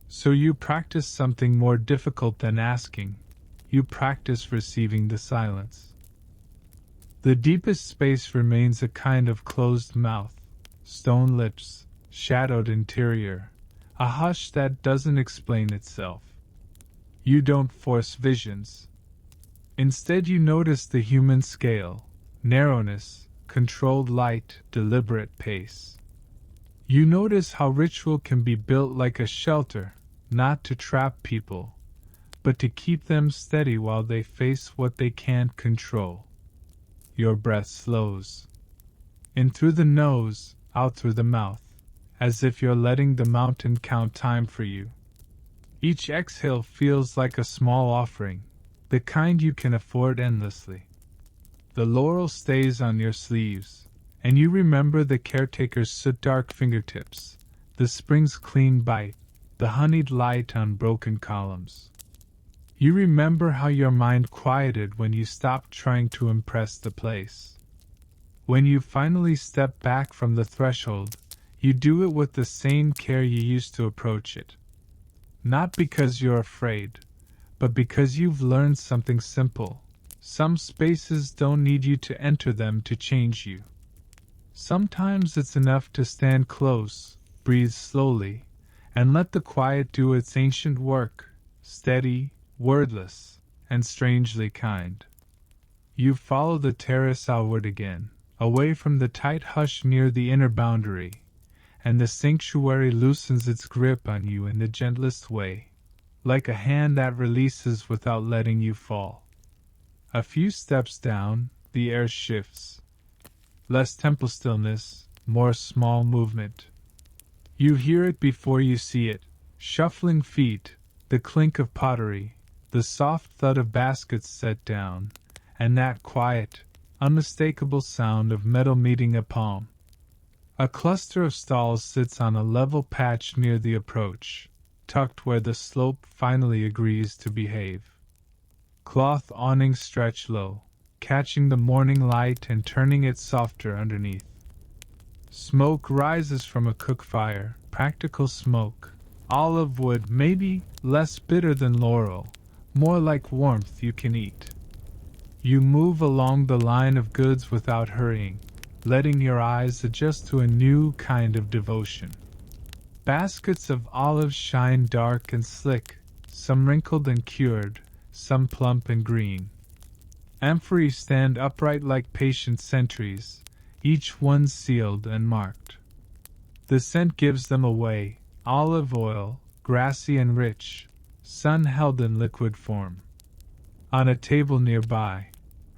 So you practice something more difficult than asking. You practice receiving the silence. The deepest space remains a kind of closed mouth, stone lips, shadowed interior, a hush that doesn't explain itself. You don't force visions. Instead, you notice the human scale, narrowness, controlled light, deliberate pace. You notice how ritual can be built like a shelter, not to trap people, but to keep them steady while they face what they can't control. Your breath slows. In through the nose, out through the mouth, as if you're letting the mountain count time for you. Each exhale feels like a small offering, the kind you can afford endlessly. The laurel stays on your sleeves, and you remember the caretaker's soot-dark fingertips, the spring's clean bite, the honeyed light on broken columns. You remember how your mind quieted when you stopped trying to impress the place. When you finally step back from the threshold, you do it with the same care you used to approach it. Not because you're afraid, but because you've learned something simple. Some spaces don't need you to enter them to change you. Sometimes it's enough to stand close, breathe slowly, and let the quiet do its ancient work, steady, wordless, and strangely kind. You follow the terrace outward again, away from the tight hush near the inner boundary, and the sanctuary loosens its grip on you in the gentlest way, like a hand that releases without letting you fall. A few steps down, the air shifts. Less temple stillness, more small movement. You hear it before you see it, shuffling feet, the clink of pottery, the soft thud of baskets set down, and that quiet, unmistakable sound of metal meeting a palm. A cluster of stalls sits on a level patch near the approach, tucked where the slope finally agrees to behave. Cloth awnings stretch low, catching the morning light and turning it softer underneath. Smoke rises from a cook fire, practical smoke, olive wood, maybe less bitter than laurel, more like warmth you can eat. You move along the line of goods without hurrying, letting your eyes adjust to a new kind of devotion. Baskets of olives shine dark and slick, some wrinkled and cured, some plump and green. Amphories stand upright like patient sentries, each one sealed and marked. The scent gives them away, olive oil, grassy and rich, sun held in liquid form. On a table nearby,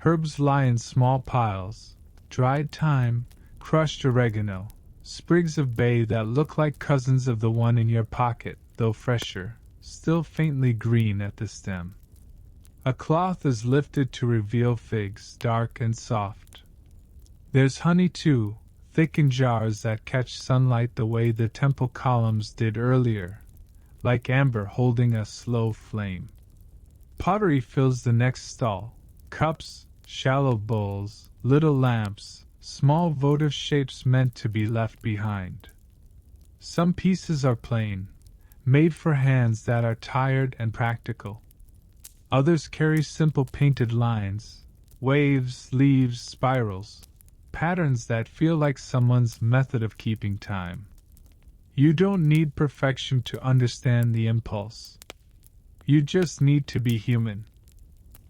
herbs lie in small piles, dried thyme, crushed oregano, sprigs of bay that look like cousins of the one in your pocket, though fresher, still faintly green at the stem. A cloth is lifted to reveal figs, dark and soft. There's honey too, thick in jars that catch sunlight the way the temple columns did earlier, like amber holding a slow flame. Pottery fills the next stall, cups, shallow bowls, little lamps, small votive shapes meant to be left behind. Some pieces are plain, made for hands that are tired and practical. Others carry simple painted lines, waves, leaves, spirals, patterns that feel like someone's method of keeping time. You don't need perfection to understand the impulse. You just need to be human.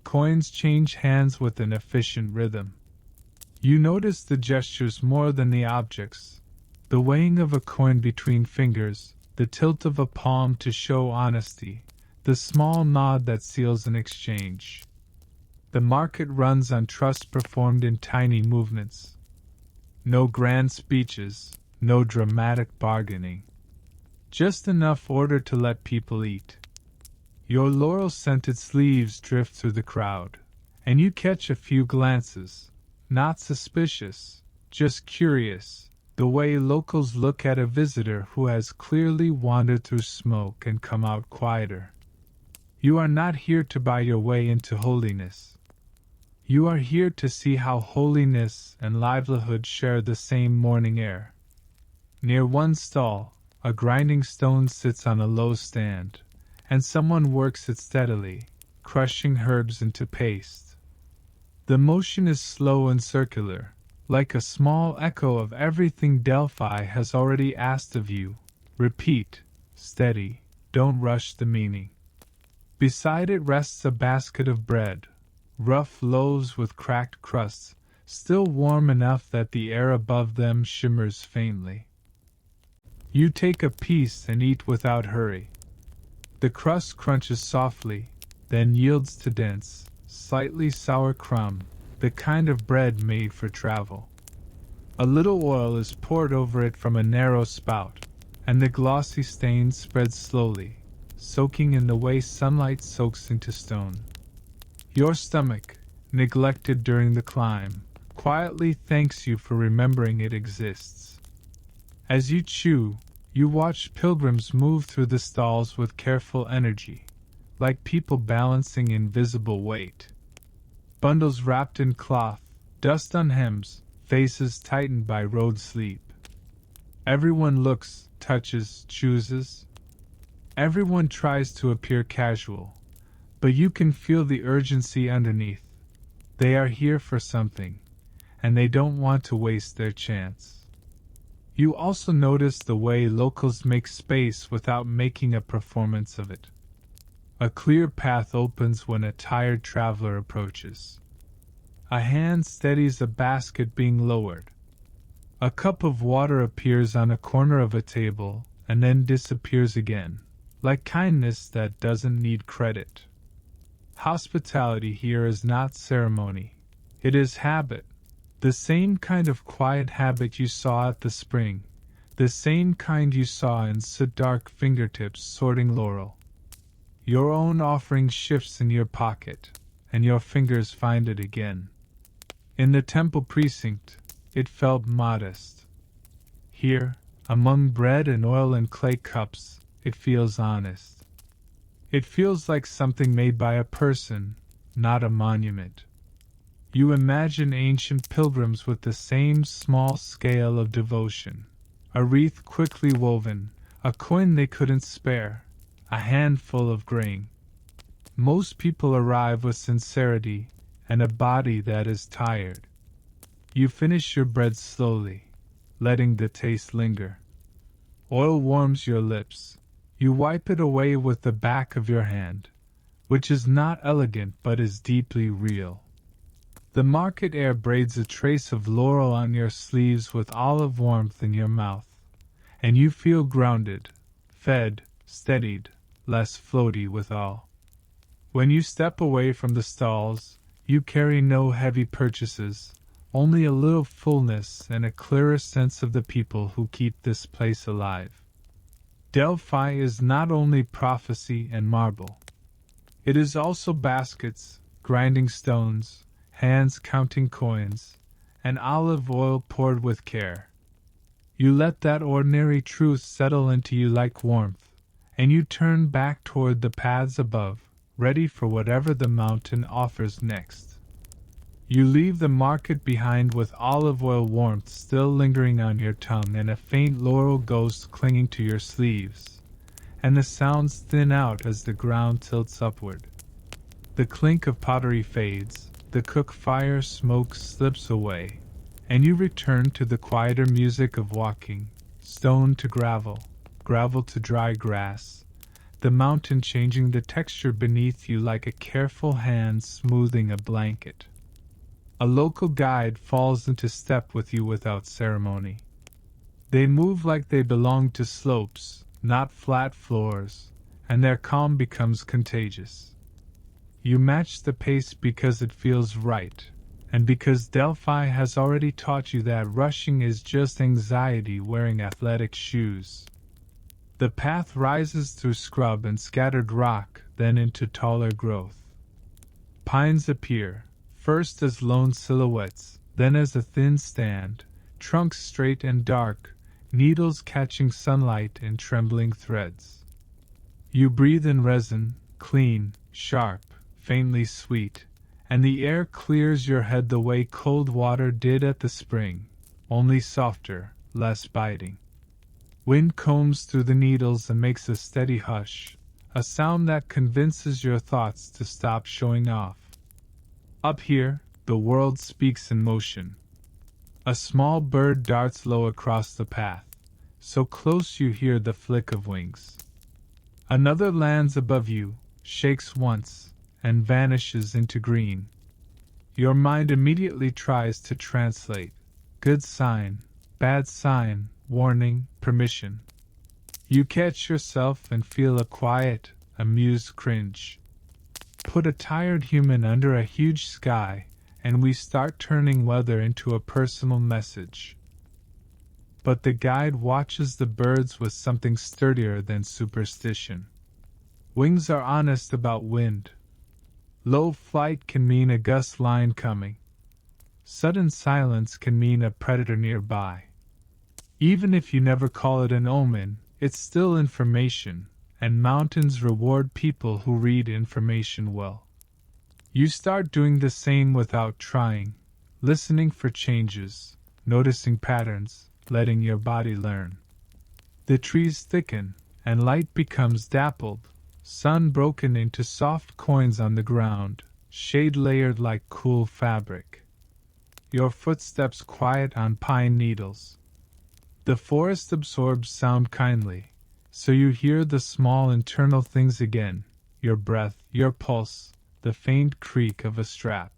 Coins change hands with an efficient rhythm. You notice the gestures more than the objects. The weighing of a coin between fingers, the tilt of a palm to show honesty, the small nod that seals an exchange. The market runs on trust performed in tiny movements. No grand speeches, no dramatic bargaining. Just enough order to let people eat. Your laurel-scented sleeves drift through the crowd, and you catch a few glances, not suspicious, just curious, the way locals look at a visitor who has clearly wandered through smoke and come out quieter. You are not here to buy your way into holiness. You are here to see how holiness and livelihood share the same morning air. Near one stall, a grinding stone sits on a low stand, and someone works it steadily, crushing herbs into paste. The motion is slow and circular, like a small echo of everything Delphi has already asked of you. Repeat, steady, don't rush the meaning. Beside it rests a basket of bread, rough loaves with cracked crusts, still warm enough that the air above them shimmers faintly. You take a piece and eat without hurry. The crust crunches softly, then yields to dense, slightly sour crumb, the kind of bread made for travel. A little oil is poured over it from a narrow spout, and the glossy stain spreads slowly, soaking in the way sunlight soaks into stone. Your stomach, neglected during the climb, quietly thanks you for remembering it exists. As you chew, you watch pilgrims move through the stalls with careful energy, like people balancing invisible weight. Bundles wrapped in cloth, dust on hems, faces tightened by road sleep. Everyone looks, touches, chooses. Everyone tries to appear casual, but you can feel the urgency underneath. They are here for something, and they don't want to waste their chance. You also notice the way locals make space without making a performance of it. A clear path opens when a tired traveler approaches. A hand steadies a basket being lowered. A cup of water appears on a corner of a table and then disappears again, like kindness that doesn't need credit. Hospitality here is not ceremony. It is habit. The same kind of quiet habit you saw at the spring. The same kind you saw in soot-dark fingertips sorting laurel. Your own offering shifts in your pocket, and your fingers find it again. In the temple precinct, it felt modest. Here, among bread and oil and clay cups, it feels honest. It feels like something made by a person, not a monument. You imagine ancient pilgrims with the same small scale of devotion. A wreath quickly woven, a coin they couldn't spare, a handful of grain. Most people arrive with sincerity and a body that is tired. You finish your bread slowly, letting the taste linger. Oil warms your lips. You wipe it away with the back of your hand, which is not elegant but is deeply real. The market air braids a trace of laurel on your sleeves with olive warmth in your mouth, and you feel grounded, fed, steadied, less floaty withal. When you step away from the stalls, you carry no heavy purchases, only a little fullness and a clearer sense of the people who keep this place alive. Delphi is not only prophecy and marble. It is also baskets, grinding stones, hands counting coins, and olive oil poured with care. You let that ordinary truth settle into you like warmth, and you turn back toward the paths above, ready for whatever the mountain offers next. You leave the market behind with olive oil warmth still lingering on your tongue and a faint laurel ghost clinging to your sleeves, and the sounds thin out as the ground tilts upward. The clink of pottery fades, the cook fire smoke slips away, and you return to the quieter music of walking, stone to gravel, gravel to dry grass, the mountain changing the texture beneath you like a careful hand smoothing a blanket. A local guide falls into step with you without ceremony. They move like they belong to slopes, not flat floors, and their calm becomes contagious. You match the pace because it feels right, and because Delphi has already taught you that rushing is just anxiety wearing athletic shoes. The path rises through scrub and scattered rock, then into taller growth. Pines appear, first as lone silhouettes, then as a thin stand, trunks straight and dark, needles catching sunlight in trembling threads. You breathe in resin, clean, sharp, faintly sweet, and the air clears your head the way cold water did at the spring, only softer, less biting. Wind combs through the needles and makes a steady hush, a sound that convinces your thoughts to stop showing off. Up here, the world speaks in motion. A small bird darts low across the path, so close you hear the flick of wings. Another lands above you, shakes once, and vanishes into green. Your mind immediately tries to translate. Good sign, bad sign, warning, permission. You catch yourself and feel a quiet, amused cringe. Put a tired human under a huge sky, and we start turning weather into a personal message. But the guide watches the birds with something sturdier than superstition. Wings are honest about wind. Low flight can mean a gust line coming. Sudden silence can mean a predator nearby. Even if you never call it an omen, it's still information, and mountains reward people who read information well. You start doing the same without trying, listening for changes, noticing patterns, letting your body learn. The trees thicken, and light becomes dappled, sun broken into soft coins on the ground, shade layered like cool fabric. Your footsteps quiet on pine needles. The forest absorbs sound kindly, so you hear the small internal things again, your breath, your pulse, the faint creak of a strap.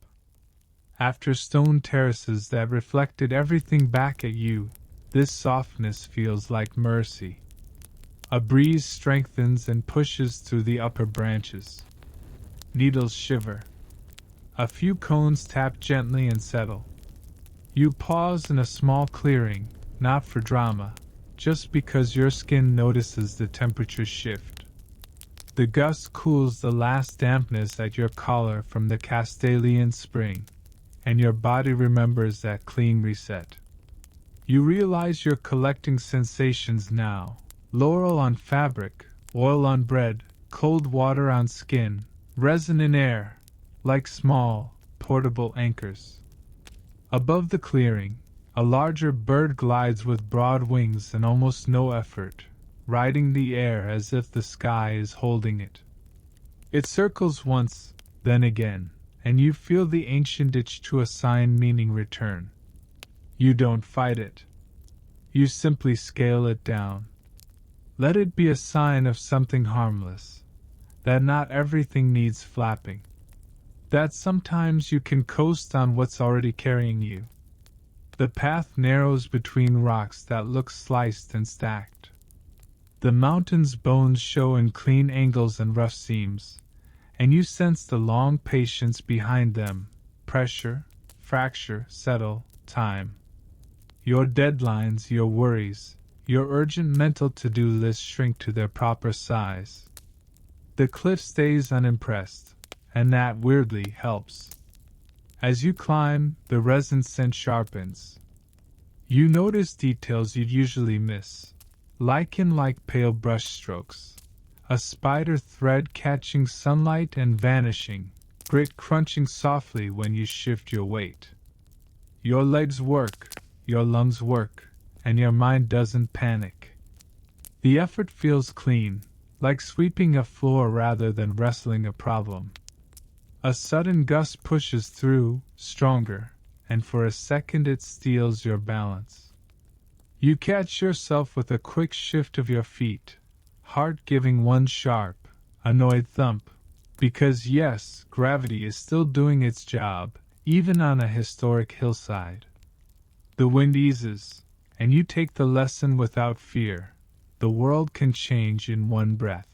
After stone terraces that reflected everything back at you, this softness feels like mercy. A breeze strengthens and pushes through the upper branches. Needles shiver. A few cones tap gently and settle. You pause in a small clearing, not for drama, just because your skin notices the temperature shift. The gust cools the last dampness at your collar from the Castalian spring, and your body remembers that clean reset. You realize you're collecting sensations now. Laurel on fabric, oil on bread, cold water on skin, resin in air, like small, portable anchors. Above the clearing, a larger bird glides with broad wings and almost no effort, riding the air as if the sky is holding it. It circles once, then again, and you feel the ancient itch to assign meaning return. You don't fight it. You simply scale it down. Let it be a sign of something harmless, that not everything needs flapping, that sometimes you can coast on what's already carrying you. The path narrows between rocks that look sliced and stacked. The mountain's bones show in clean angles and rough seams, and you sense the long patience behind them, pressure, fracture, settle, time. Your deadlines, your worries, your urgent mental to-do lists shrink to their proper size. The cliff stays unimpressed, and that weirdly helps. As you climb, the resin scent sharpens. You notice details you'd usually miss. Lichen-like pale brush strokes. A spider thread catching sunlight and vanishing. Grit crunching softly when you shift your weight. Your legs work, your lungs work, and your mind doesn't panic. The effort feels clean, like sweeping a floor rather than wrestling a problem. A sudden gust pushes through, stronger, and for a second it steals your balance. You catch yourself with a quick shift of your feet, heart giving one sharp, annoyed thump, because yes, gravity is still doing its job, even on a historic hillside. The wind eases, and you take the lesson without fear. The world can change in one breath.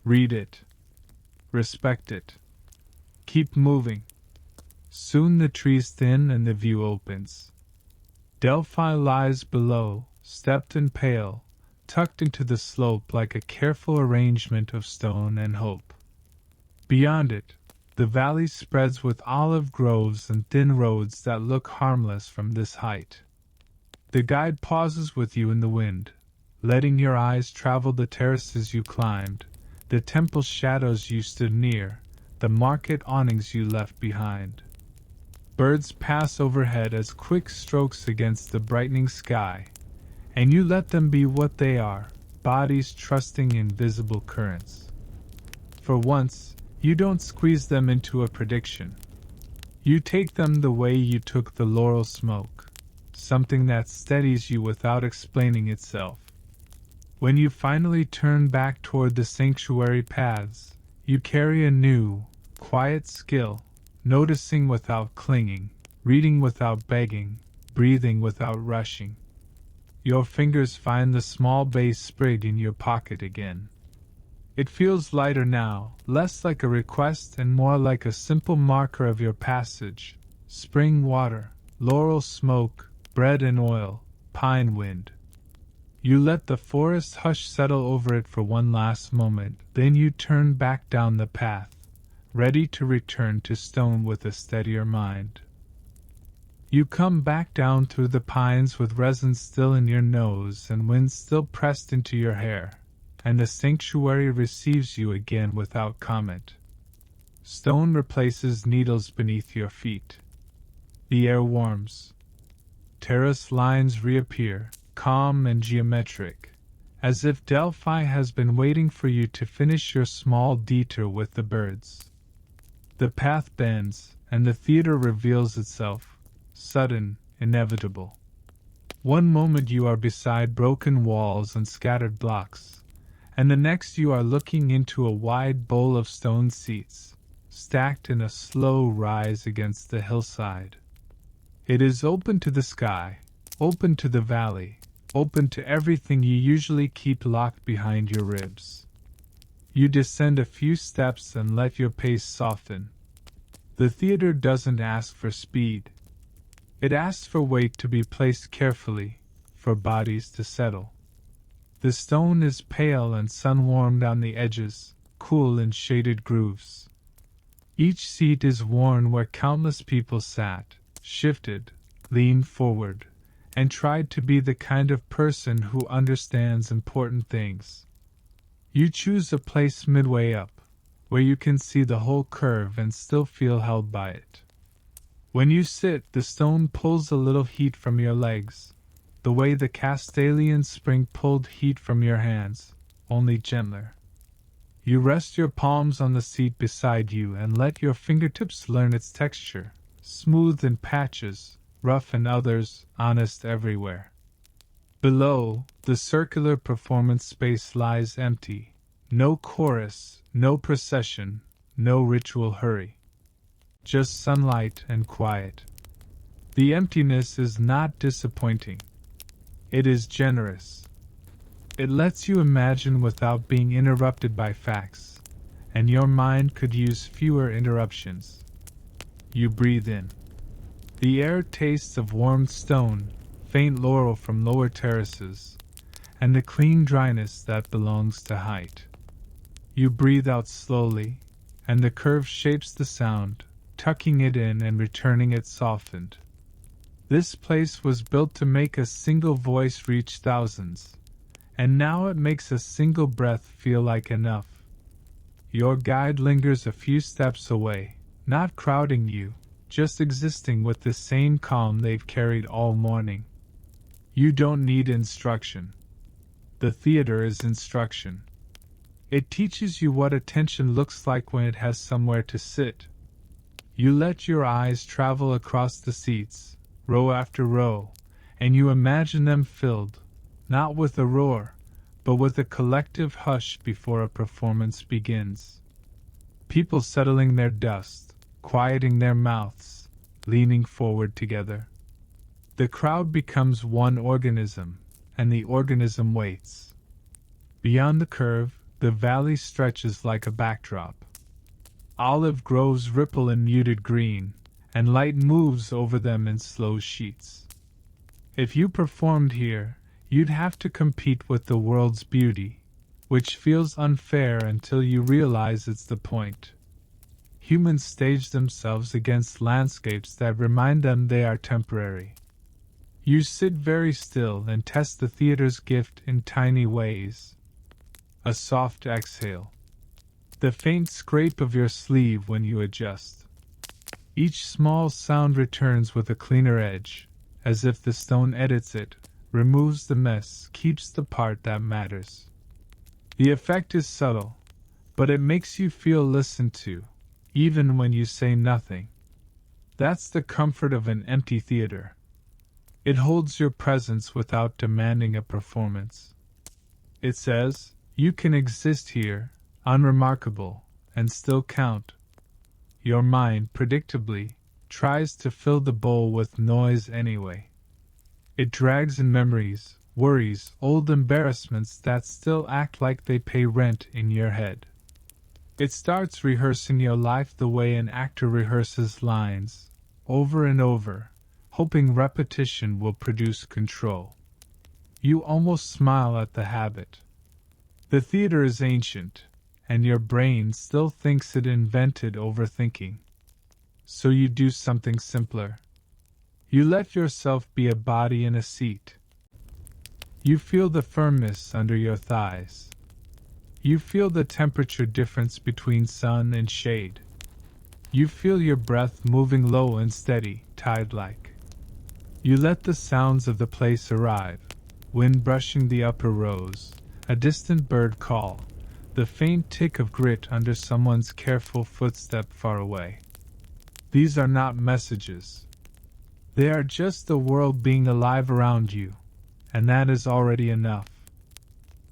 Read it. Respect it. Keep moving. Soon the trees thin and the view opens. Delphi lies below, stepped and pale, tucked into the slope like a careful arrangement of stone and hope. Beyond it, the valley spreads with olive groves and thin roads that look harmless from this height. The guide pauses with you in the wind, letting your eyes travel the terraces you climbed, the temple shadows you stood near, the market awnings you left behind. Birds pass overhead as quick strokes against the brightening sky, and you let them be what they are, bodies trusting invisible currents. For once, you don't squeeze them into a prediction. You take them the way you took the laurel smoke, something that steadies you without explaining itself. When you finally turn back toward the sanctuary paths, you carry a new, quiet skill, noticing without clinging, reading without begging, breathing without rushing. Your fingers find the small bay sprig in your pocket again. It feels lighter now, less like a request and more like a simple marker of your passage. Spring water, laurel smoke, bread and oil, pine wind. You let the forest hush settle over it for one last moment, then you turn back down the path, ready to return to stone with a steadier mind. You come back down through the pines with resin still in your nose and wind still pressed into your hair, and the sanctuary receives you again without comment. Stone replaces needles beneath your feet. The air warms. Terrace lines reappear, calm and geometric, as if Delphi has been waiting for you to finish your small detour with the birds. The path bends, and the theater reveals itself, sudden, inevitable. One moment you are beside broken walls and scattered blocks, and the next you are looking into a wide bowl of stone seats, stacked in a slow rise against the hillside. It is open to the sky, open to the valley, open to everything you usually keep locked behind your ribs. You descend a few steps and let your pace soften. The theater doesn't ask for speed. It asks for weight to be placed carefully, for bodies to settle. The stone is pale and sun-warmed on the edges, cool in shaded grooves. Each seat is worn where countless people sat, shifted, leaned forward, and tried to be the kind of person who understands important things. You choose a place midway up, where you can see the whole curve and still feel held by it. When you sit, the stone pulls a little heat from your legs, the way the Castalian spring pulled heat from your hands, only gentler. You rest your palms on the seat beside you and let your fingertips learn its texture, smooth in patches, rough in others, honest everywhere. Below, the circular performance space lies empty. No chorus, no procession, no ritual hurry. Just sunlight and quiet. The emptiness is not disappointing. It is generous. It lets you imagine without being interrupted by facts, and your mind could use fewer interruptions. You breathe in. The air tastes of warmed stone, faint laurel from lower terraces, and the clean dryness that belongs to height. You breathe out slowly, and the curve shapes the sound, tucking it in and returning it softened. This place was built to make a single voice reach thousands, and now it makes a single breath feel like enough. Your guide lingers a few steps away, not crowding you, just existing with the same calm they've carried all morning. You don't need instruction. The theater is instruction. It teaches you what attention looks like when it has somewhere to sit. You let your eyes travel across the seats, row after row, and you imagine them filled, not with a roar, but with a collective hush before a performance begins. People settling their dust, quieting their mouths, leaning forward together. The crowd becomes one organism, and the organism waits. Beyond the curve, the valley stretches like a backdrop. Olive groves ripple in muted green, and light moves over them in slow sheets. If you performed here, you'd have to compete with the world's beauty, which feels unfair until you realize it's the point. Humans stage themselves against landscapes that remind them they are temporary. You sit very still and test the theater's gift in tiny ways. A soft exhale. The faint scrape of your sleeve when you adjust. Each small sound returns with a cleaner edge, as if the stone edits it, removes the mess, keeps the part that matters. The effect is subtle, but it makes you feel listened to, even when you say nothing. That's the comfort of an empty theater. It holds your presence without demanding a performance. It says, you can exist here, unremarkable, and still count. Your mind, predictably, tries to fill the bowl with noise anyway. It drags in memories, worries, old embarrassments that still act like they pay rent in your head. It starts rehearsing your life the way an actor rehearses lines, over and over, hoping repetition will produce control. You almost smile at the habit. The theater is ancient, and your brain still thinks it invented overthinking. So you do something simpler. You let yourself be a body in a seat. You feel the firmness under your thighs. You feel the temperature difference between sun and shade. You feel your breath moving low and steady, tide-like. You let the sounds of the place arrive, wind brushing the upper rows, a distant bird call, the faint tick of grit under someone's careful footstep far away. These are not messages. They are just the world being alive around you, and that is already enough.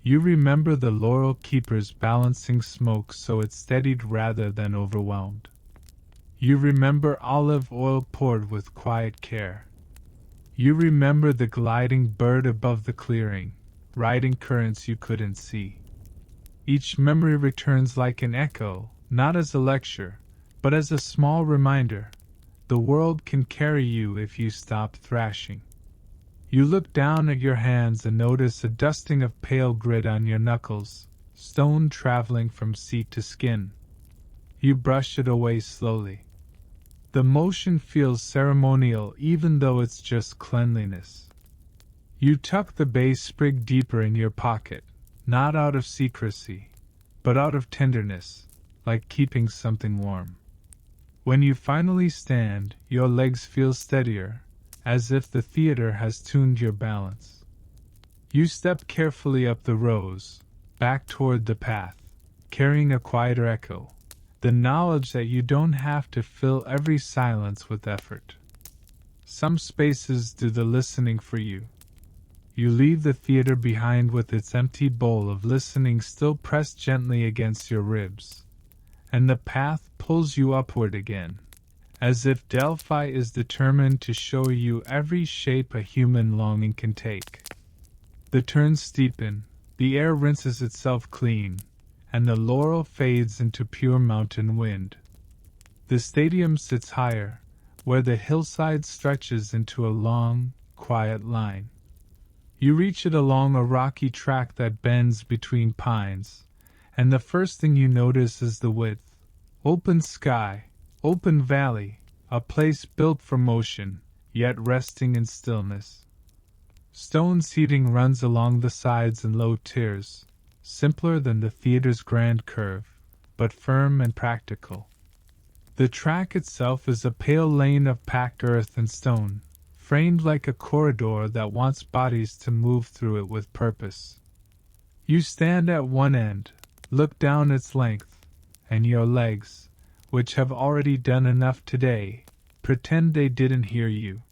You remember the laurel keepers balancing smoke so it steadied rather than overwhelmed. You remember olive oil poured with quiet care. You remember the gliding bird above the clearing, riding currents you couldn't see. Each memory returns like an echo, not as a lecture, but as a small reminder. The world can carry you if you stop thrashing. You look down at your hands and notice a dusting of pale grit on your knuckles, stone traveling from seat to skin. You brush it away slowly. The motion feels ceremonial even though it's just cleanliness. You tuck the bay sprig deeper in your pocket, not out of secrecy, but out of tenderness, like keeping something warm. When you finally stand, your legs feel steadier, as if the theater has tuned your balance. You step carefully up the rows, back toward the path, carrying a quieter echo, the knowledge that you don't have to fill every silence with effort. Some spaces do the listening for you. You leave the theater behind with its empty bowl of listening still pressed gently against your ribs, and the path pulls you upward again, as if Delphi is determined to show you every shape a human longing can take. The turns steepen, the air rinses itself clean, and the laurel fades into pure mountain wind. The stadium sits higher, where the hillside stretches into a long, quiet line. You reach it along a rocky track that bends between pines, and the first thing you notice is the width. Open sky, open valley, a place built for motion, yet resting in stillness. Stone seating runs along the sides in low tiers, simpler than the theater's grand curve, but firm and practical. The track itself is a pale lane of packed earth and stone, framed like a corridor that wants bodies to move through it with purpose. You stand at one end, look down its length, and your legs, which have already done enough today, pretend they didn't hear you.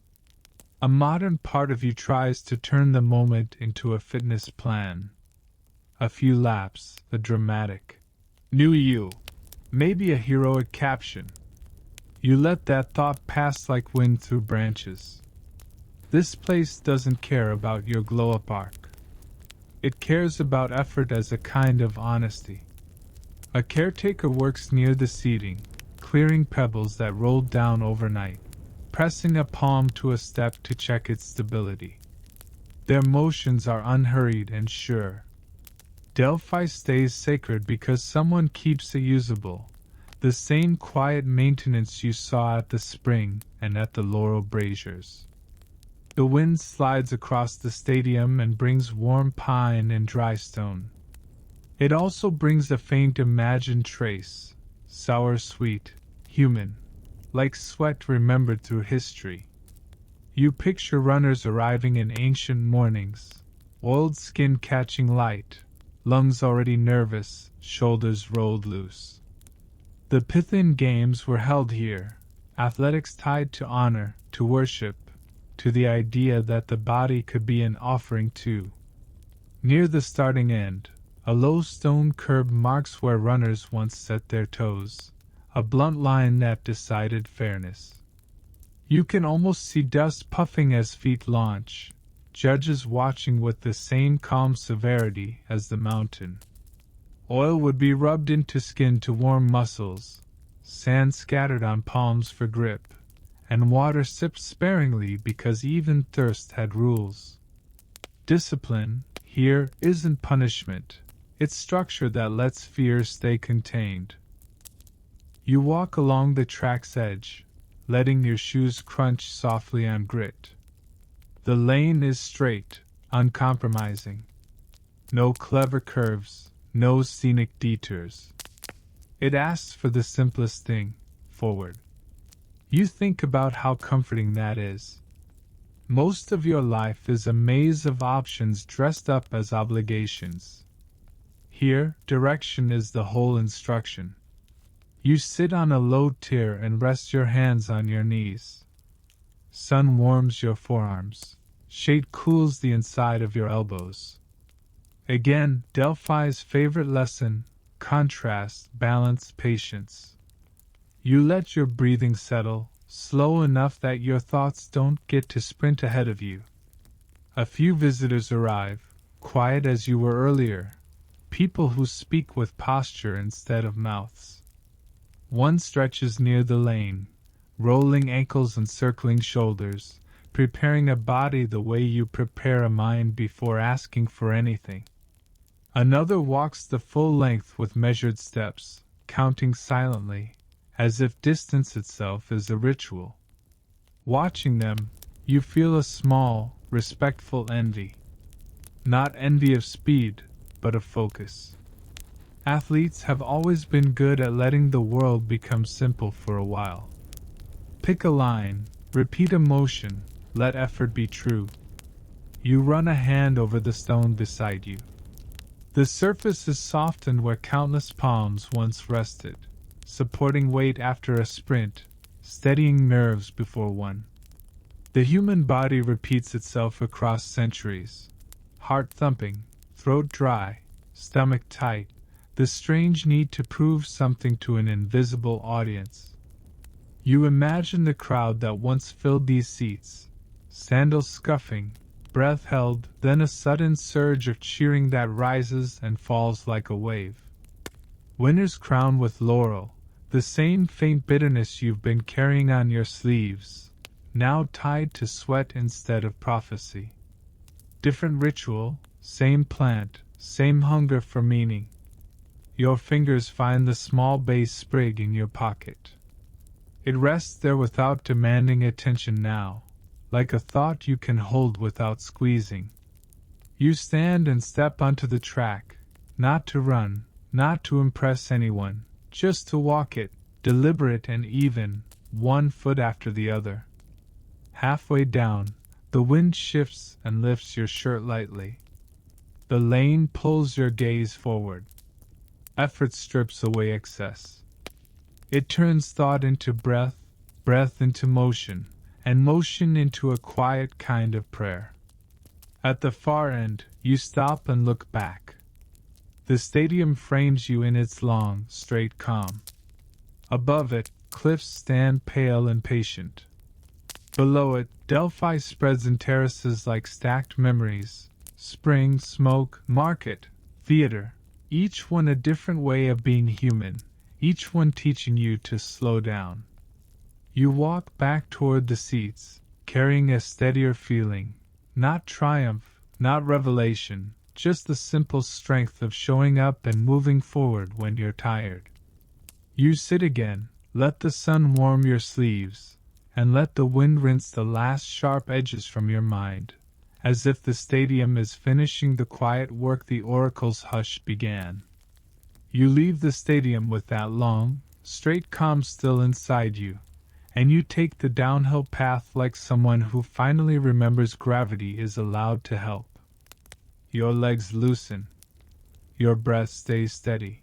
A modern part of you tries to turn the moment into a fitness plan. A few laps, the dramatic new you, maybe a heroic caption. You let that thought pass like wind through branches. This place doesn't care about your glow-up arc. It cares about effort as a kind of honesty. A caretaker works near the seating, clearing pebbles that rolled down overnight, pressing a palm to a step to check its stability. Their motions are unhurried and sure. Delphi stays sacred because someone keeps it usable, the same quiet maintenance you saw at the spring and at the laurel braziers. The wind slides across the stadium and brings warm pine and dry stone. It also brings a faint imagined trace, sour sweet, human, like sweat remembered through history. You picture runners arriving in ancient mornings, oiled skin catching light, lungs already nervous, shoulders rolled loose. The Pythian Games were held here, athletics tied to honor, to worship, to the idea that the body could be an offering too. Near the starting end, a low stone curb marks where runners once set their toes, a blunt line that decided fairness. You can almost see dust puffing as feet launch, judges watching with the same calm severity as the mountain. Oil would be rubbed into skin to warm muscles, sand scattered on palms for grip, and water sipped sparingly because even thirst had rules. Discipline, here, isn't punishment. It's structure that lets fear stay contained. You walk along the track's edge, letting your shoes crunch softly on grit. The lane is straight, uncompromising. No clever curves, no scenic detours. It asks for the simplest thing, forward. You think about how comforting that is. Most of your life is a maze of options dressed up as obligations. Here, direction is the whole instruction. You sit on a low tier and rest your hands on your knees. Sun warms your forearms. Shade cools the inside of your elbows. Again, Delphi's favorite lesson: contrast, balance, patience. You let your breathing settle, slow enough that your thoughts don't get to sprint ahead of you. A few visitors arrive, quiet as you were earlier, people who speak with posture instead of mouths. One stretches near the lane, rolling ankles and circling shoulders, preparing a body the way you prepare a mind before asking for anything. Another walks the full length with measured steps, counting silently, as if distance itself is a ritual. Watching them, you feel a small, respectful envy. Not envy of speed, but of focus. Athletes have always been good at letting the world become simple for a while. Pick a line, repeat a motion, let effort be true. You run a hand over the stone beside you. The surface is softened where countless palms once rested, supporting weight after a sprint, steadying nerves before one. The human body repeats itself across centuries. Heart thumping, throat dry, stomach tight, the strange need to prove something to an invisible audience. You imagine the crowd that once filled these seats, sandals scuffing, breath held, then a sudden surge of cheering that rises and falls like a wave. Winners crowned with laurel, the same faint bitterness you've been carrying on your sleeves, now tied to sweat instead of prophecy. Different ritual, same plant, same hunger for meaning. Your fingers find the small bay sprig in your pocket. It rests there without demanding attention now, like a thought you can hold without squeezing. You stand and step onto the track, not to run, not to impress anyone, just to walk it, deliberate and even, one foot after the other. Halfway down, the wind shifts and lifts your shirt lightly. The lane pulls your gaze forward. Effort strips away excess. It turns thought into breath, breath into motion, and motion into a quiet kind of prayer. At the far end, you stop and look back. The stadium frames you in its long, straight calm. Above it, cliffs stand pale and patient. Below it, Delphi spreads in terraces like stacked memories. Spring, smoke, market, theater, each one a different way of being human, each one teaching you to slow down. You walk back toward the seats, carrying a steadier feeling, not triumph, not revelation, just the simple strength of showing up and moving forward when you're tired. You sit again, let the sun warm your sleeves, and let the wind rinse the last sharp edges from your mind, as if the stadium is finishing the quiet work the oracle's hush began. You leave the stadium with that long, straight calm still inside you, and you take the downhill path like someone who finally remembers gravity is allowed to help. Your legs loosen. Your breath stays steady.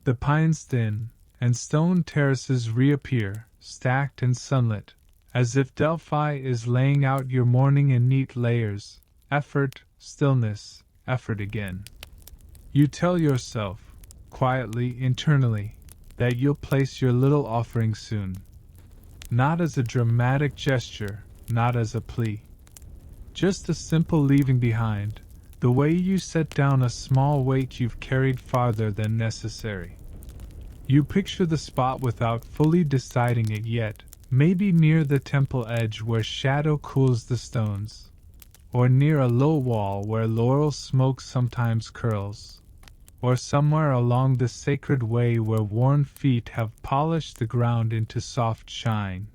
The pines thin, and stone terraces reappear, stacked and sunlit, as if Delphi is laying out your morning in neat layers, effort, stillness, effort again. You tell yourself, quietly, internally, that you'll place your little offering soon. Not as a dramatic gesture, not as a plea. Just a simple leaving behind, the way you set down a small weight you've carried farther than necessary. You picture the spot without fully deciding it yet, maybe near the temple edge where shadow cools the stones, or near a low wall where laurel smoke sometimes curls, or somewhere along the sacred way where worn feet have polished the ground into soft shine.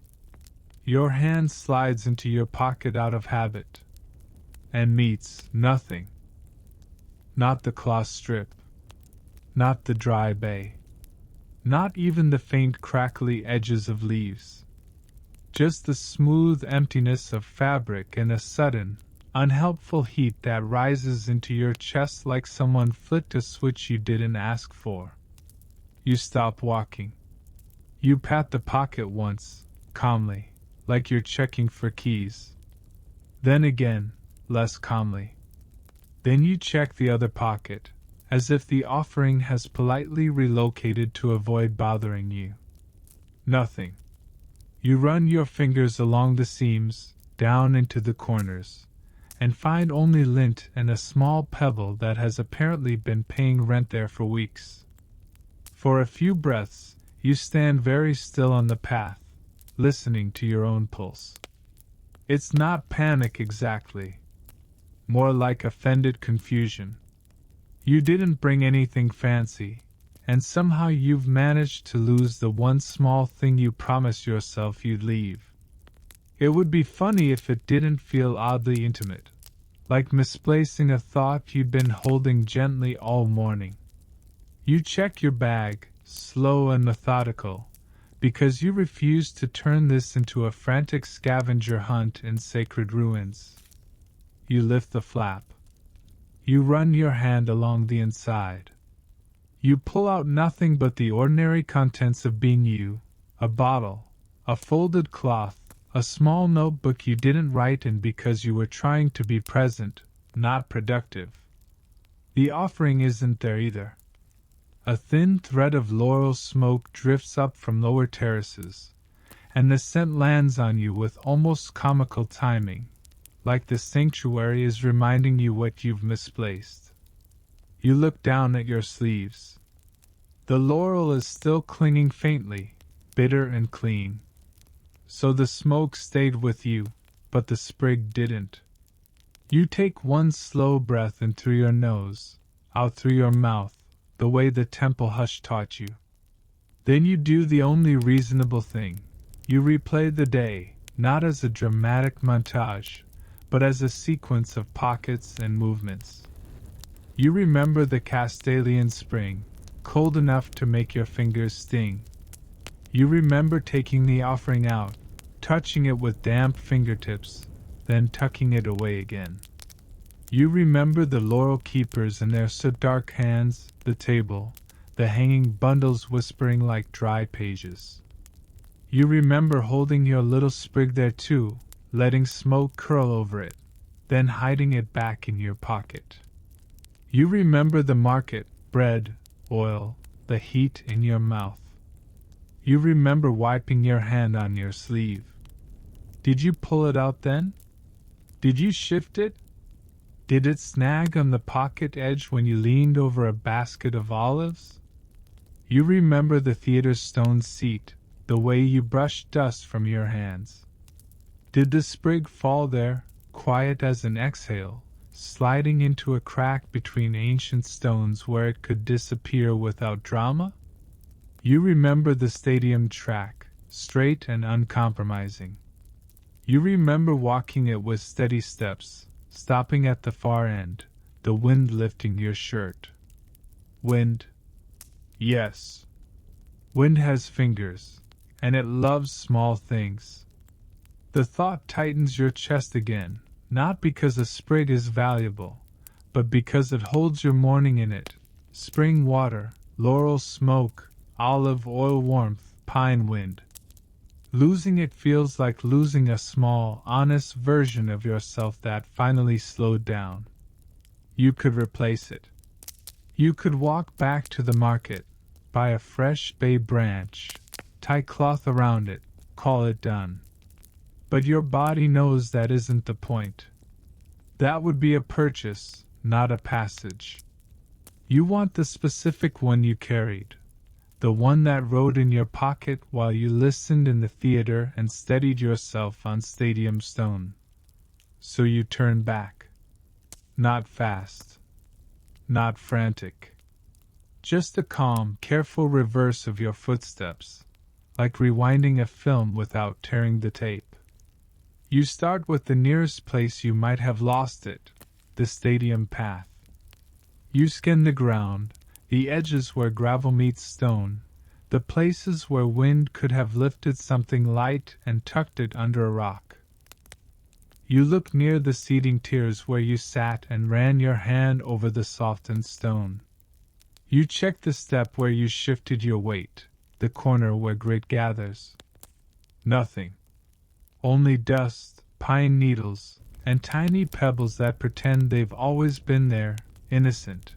Your hand slides into your pocket out of habit, and meets nothing. Not the cloth strip, not the dry bay, not even the faint crackly edges of leaves. Just the smooth emptiness of fabric and a sudden, unhelpful heat that rises into your chest like someone flicked a switch you didn't ask for. You stop walking. You pat the pocket once, calmly, like you're checking for keys. Then again, less calmly. Then you check the other pocket, as if the offering has politely relocated to avoid bothering you. Nothing. You run your fingers along the seams, down into the corners, and find only lint and a small pebble that has apparently been paying rent there for weeks. For a few breaths, you stand very still on the path, listening to your own pulse. It's not panic exactly, more like offended confusion. You didn't bring anything fancy, and somehow you've managed to lose the one small thing you promised yourself you'd leave. It would be funny if it didn't feel oddly intimate, like misplacing a thought you'd been holding gently all morning. You check your bag, slow and methodical, because you refuse to turn this into a frantic scavenger hunt in sacred ruins. You lift the flap. You run your hand along the inside. You pull out nothing but the ordinary contents of being you, a bottle, a folded cloth, a small notebook you didn't write in because you were trying to be present, not productive. The offering isn't there either. A thin thread of laurel smoke drifts up from lower terraces, and the scent lands on you with almost comical timing, like the sanctuary is reminding you what you've misplaced. You look down at your sleeves. The laurel is still clinging faintly, bitter and clean. So the smoke stayed with you, but the sprig didn't. You take one slow breath in through your nose, out through your mouth, the way the temple hush taught you. Then you do the only reasonable thing. You replay the day, not as a dramatic montage, but as a sequence of pockets and movements. You remember the Castalian spring, cold enough to make your fingers sting. You remember taking the offering out, touching it with damp fingertips, then tucking it away again. You remember the laurel keepers and their so dark hands, the table, the hanging bundles whispering like dry pages. You remember holding your little sprig there too, letting smoke curl over it, then hiding it back in your pocket. You remember the market, bread, oil, the heat in your mouth. You remember wiping your hand on your sleeve. Did you pull it out then? Did you shift it? Did it snag on the pocket edge when you leaned over a basket of olives? You remember the theater stone seat, the way you brushed dust from your hands. Did the sprig fall there, quiet as an exhale, sliding into a crack between ancient stones where it could disappear without drama? You remember the stadium track, straight and uncompromising. You remember walking it with steady steps, stopping at the far end, the wind lifting your shirt. Wind? Yes. Wind has fingers, and it loves small things. The thought tightens your chest again, not because a sprig is valuable, but because it holds your morning in it. Spring water, laurel smoke, olive oil warmth, pine wind. Losing it feels like losing a small, honest version of yourself that finally slowed down. You could replace it. You could walk back to the market, buy a fresh bay branch, tie cloth around it, call it done. But your body knows that isn't the point. That would be a purchase, not a passage. You want the specific one you carried, the one that rode in your pocket while you listened in the theater and steadied yourself on stadium stone. So you turn back. Not fast. Not frantic. Just a calm, careful reverse of your footsteps, like rewinding a film without tearing the tape. You start with the nearest place you might have lost it, the stadium path. You scan the ground, the edges where gravel meets stone, the places where wind could have lifted something light and tucked it under a rock. You look near the seeding tiers where you sat and ran your hand over the softened stone. You check the step where you shifted your weight, the corner where grit gathers. Nothing. Only dust, pine needles, and tiny pebbles that pretend they've always been there, innocent.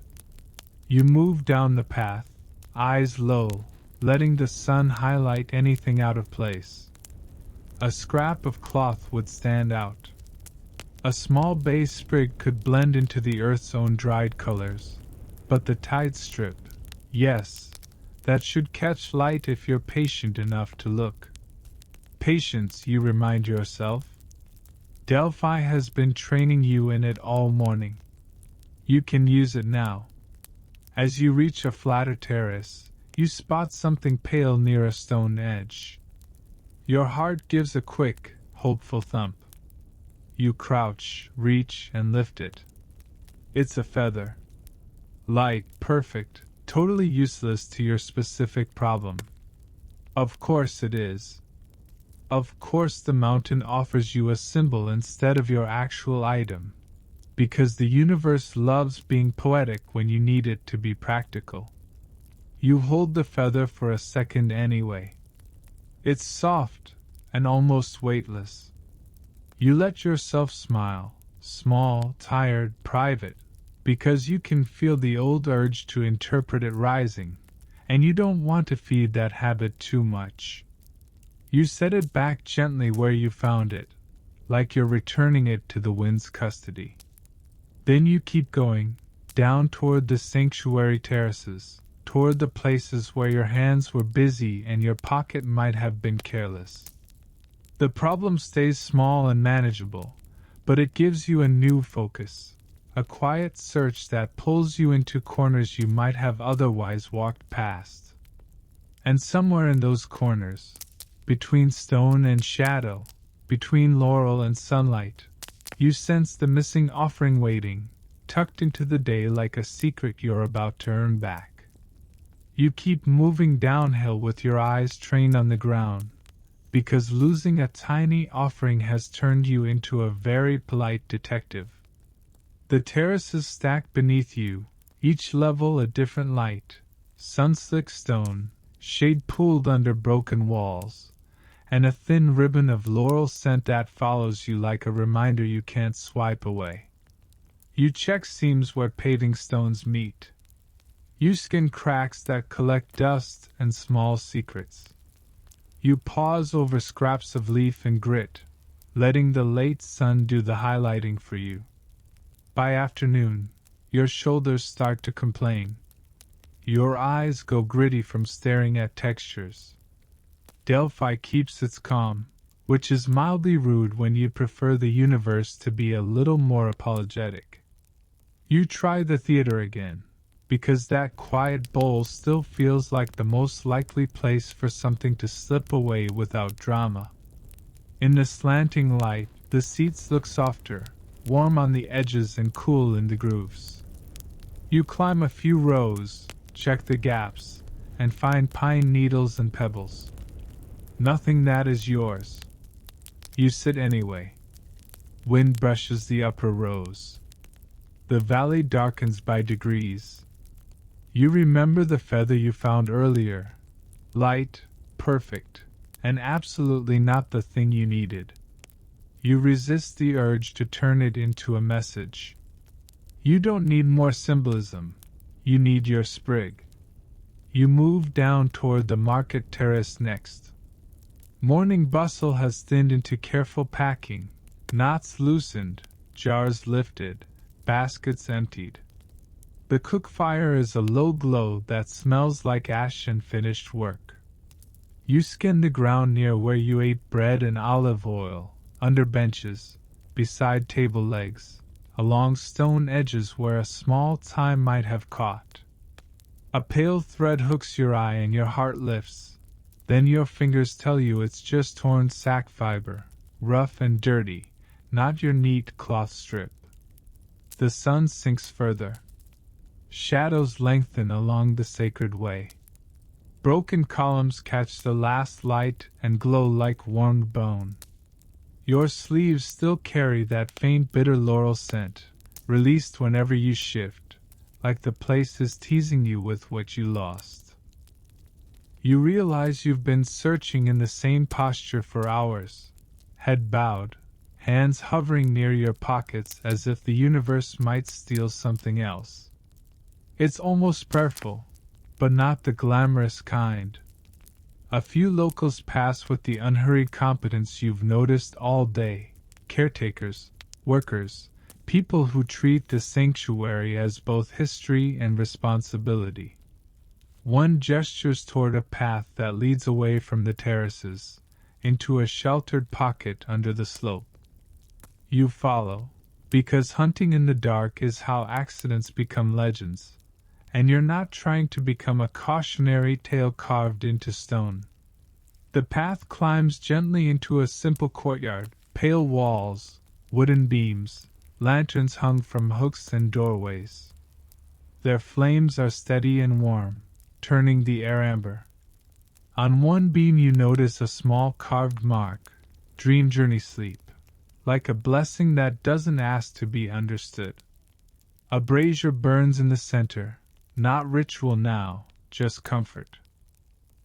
You move down the path, eyes low, letting the sun highlight anything out of place. A scrap of cloth would stand out. A small bay sprig could blend into the earth's own dried colors. But the tide strip, yes, that should catch light if you're patient enough to look. Patience, you remind yourself. Delphi has been training you in it all morning. You can use it now. As you reach a flatter terrace, you spot something pale near a stone edge. Your heart gives a quick, hopeful thump. You crouch, reach, and lift it. It's a feather. Light, perfect, totally useless to your specific problem. Of course it is. Of course the mountain offers you a symbol instead of your actual item, because the universe loves being poetic when you need it to be practical. You hold the feather for a second anyway. It's soft and almost weightless. You let yourself smile, small, tired, private, because you can feel the old urge to interpret it rising, and you don't want to feed that habit too much. You set it back gently where you found it, like you're returning it to the wind's custody. Then you keep going, down toward the sanctuary terraces, toward the places where your hands were busy and your pocket might have been careless. The problem stays small and manageable, but it gives you a new focus. A quiet search that pulls you into corners you might have otherwise walked past. And somewhere in those corners, between stone and shadow, between laurel and sunlight, you sense the missing offering waiting, tucked into the day like a secret you're about to earn back. You keep moving downhill with your eyes trained on the ground, because losing a tiny offering has turned you into a very polite detective. The terraces stack beneath you, each level a different light, sun-slick stone, shade pooled under broken walls, and a thin ribbon of laurel scent that follows you like a reminder you can't swipe away. You check seams where paving stones meet. You skin cracks that collect dust and small secrets. You pause over scraps of leaf and grit, letting the late sun do the highlighting for you. By afternoon, your shoulders start to complain. Your eyes go gritty from staring at textures. Delphi keeps its calm, which is mildly rude when you prefer the universe to be a little more apologetic. You try the theater again, because that quiet bowl still feels like the most likely place for something to slip away without drama. In the slanting light, the seats look softer, warm on the edges and cool in the grooves. You climb a few rows, check the gaps, and find pine needles and pebbles. Nothing that is yours. You sit anyway. Wind brushes the upper rows. The valley darkens by degrees. You remember the feather you found earlier. Light, perfect, and absolutely not the thing you needed. You resist the urge to turn it into a message. You don't need more symbolism. You need your sprig. You move down toward the market terrace next. Morning bustle has thinned into careful packing, knots loosened, jars lifted, baskets emptied. The cook fire is a low glow that smells like ash and finished work. You skin the ground near where you ate bread and olive oil, under benches, beside table legs, along stone edges where a small thyme might have caught. A pale thread hooks your eye and your heart lifts. Then your fingers tell you it's just torn sack fiber, rough and dirty, not your neat cloth strip. The sun sinks further. Shadows lengthen along the sacred way. Broken columns catch the last light and glow like warmed bone. Your sleeves still carry that faint bitter laurel scent, released whenever you shift, like the place is teasing you with what you lost. You realize you've been searching in the same posture for hours, head bowed, hands hovering near your pockets as if the universe might steal something else. It's almost prayerful, but not the glamorous kind. A few locals pass with the unhurried competence you've noticed all day, caretakers, workers, people who treat the sanctuary as both history and responsibility. One gestures toward a path that leads away from the terraces, into a sheltered pocket under the slope. You follow, because hunting in the dark is how accidents become legends, and you're not trying to become a cautionary tale carved into stone. The path climbs gently into a simple courtyard, pale walls, wooden beams, lanterns hung from hooks and doorways. Their flames are steady and warm, turning the air amber. On one beam you notice a small carved mark, Dream Journey Sleep, like a blessing that doesn't ask to be understood. A brazier burns in the center, not ritual now, just comfort.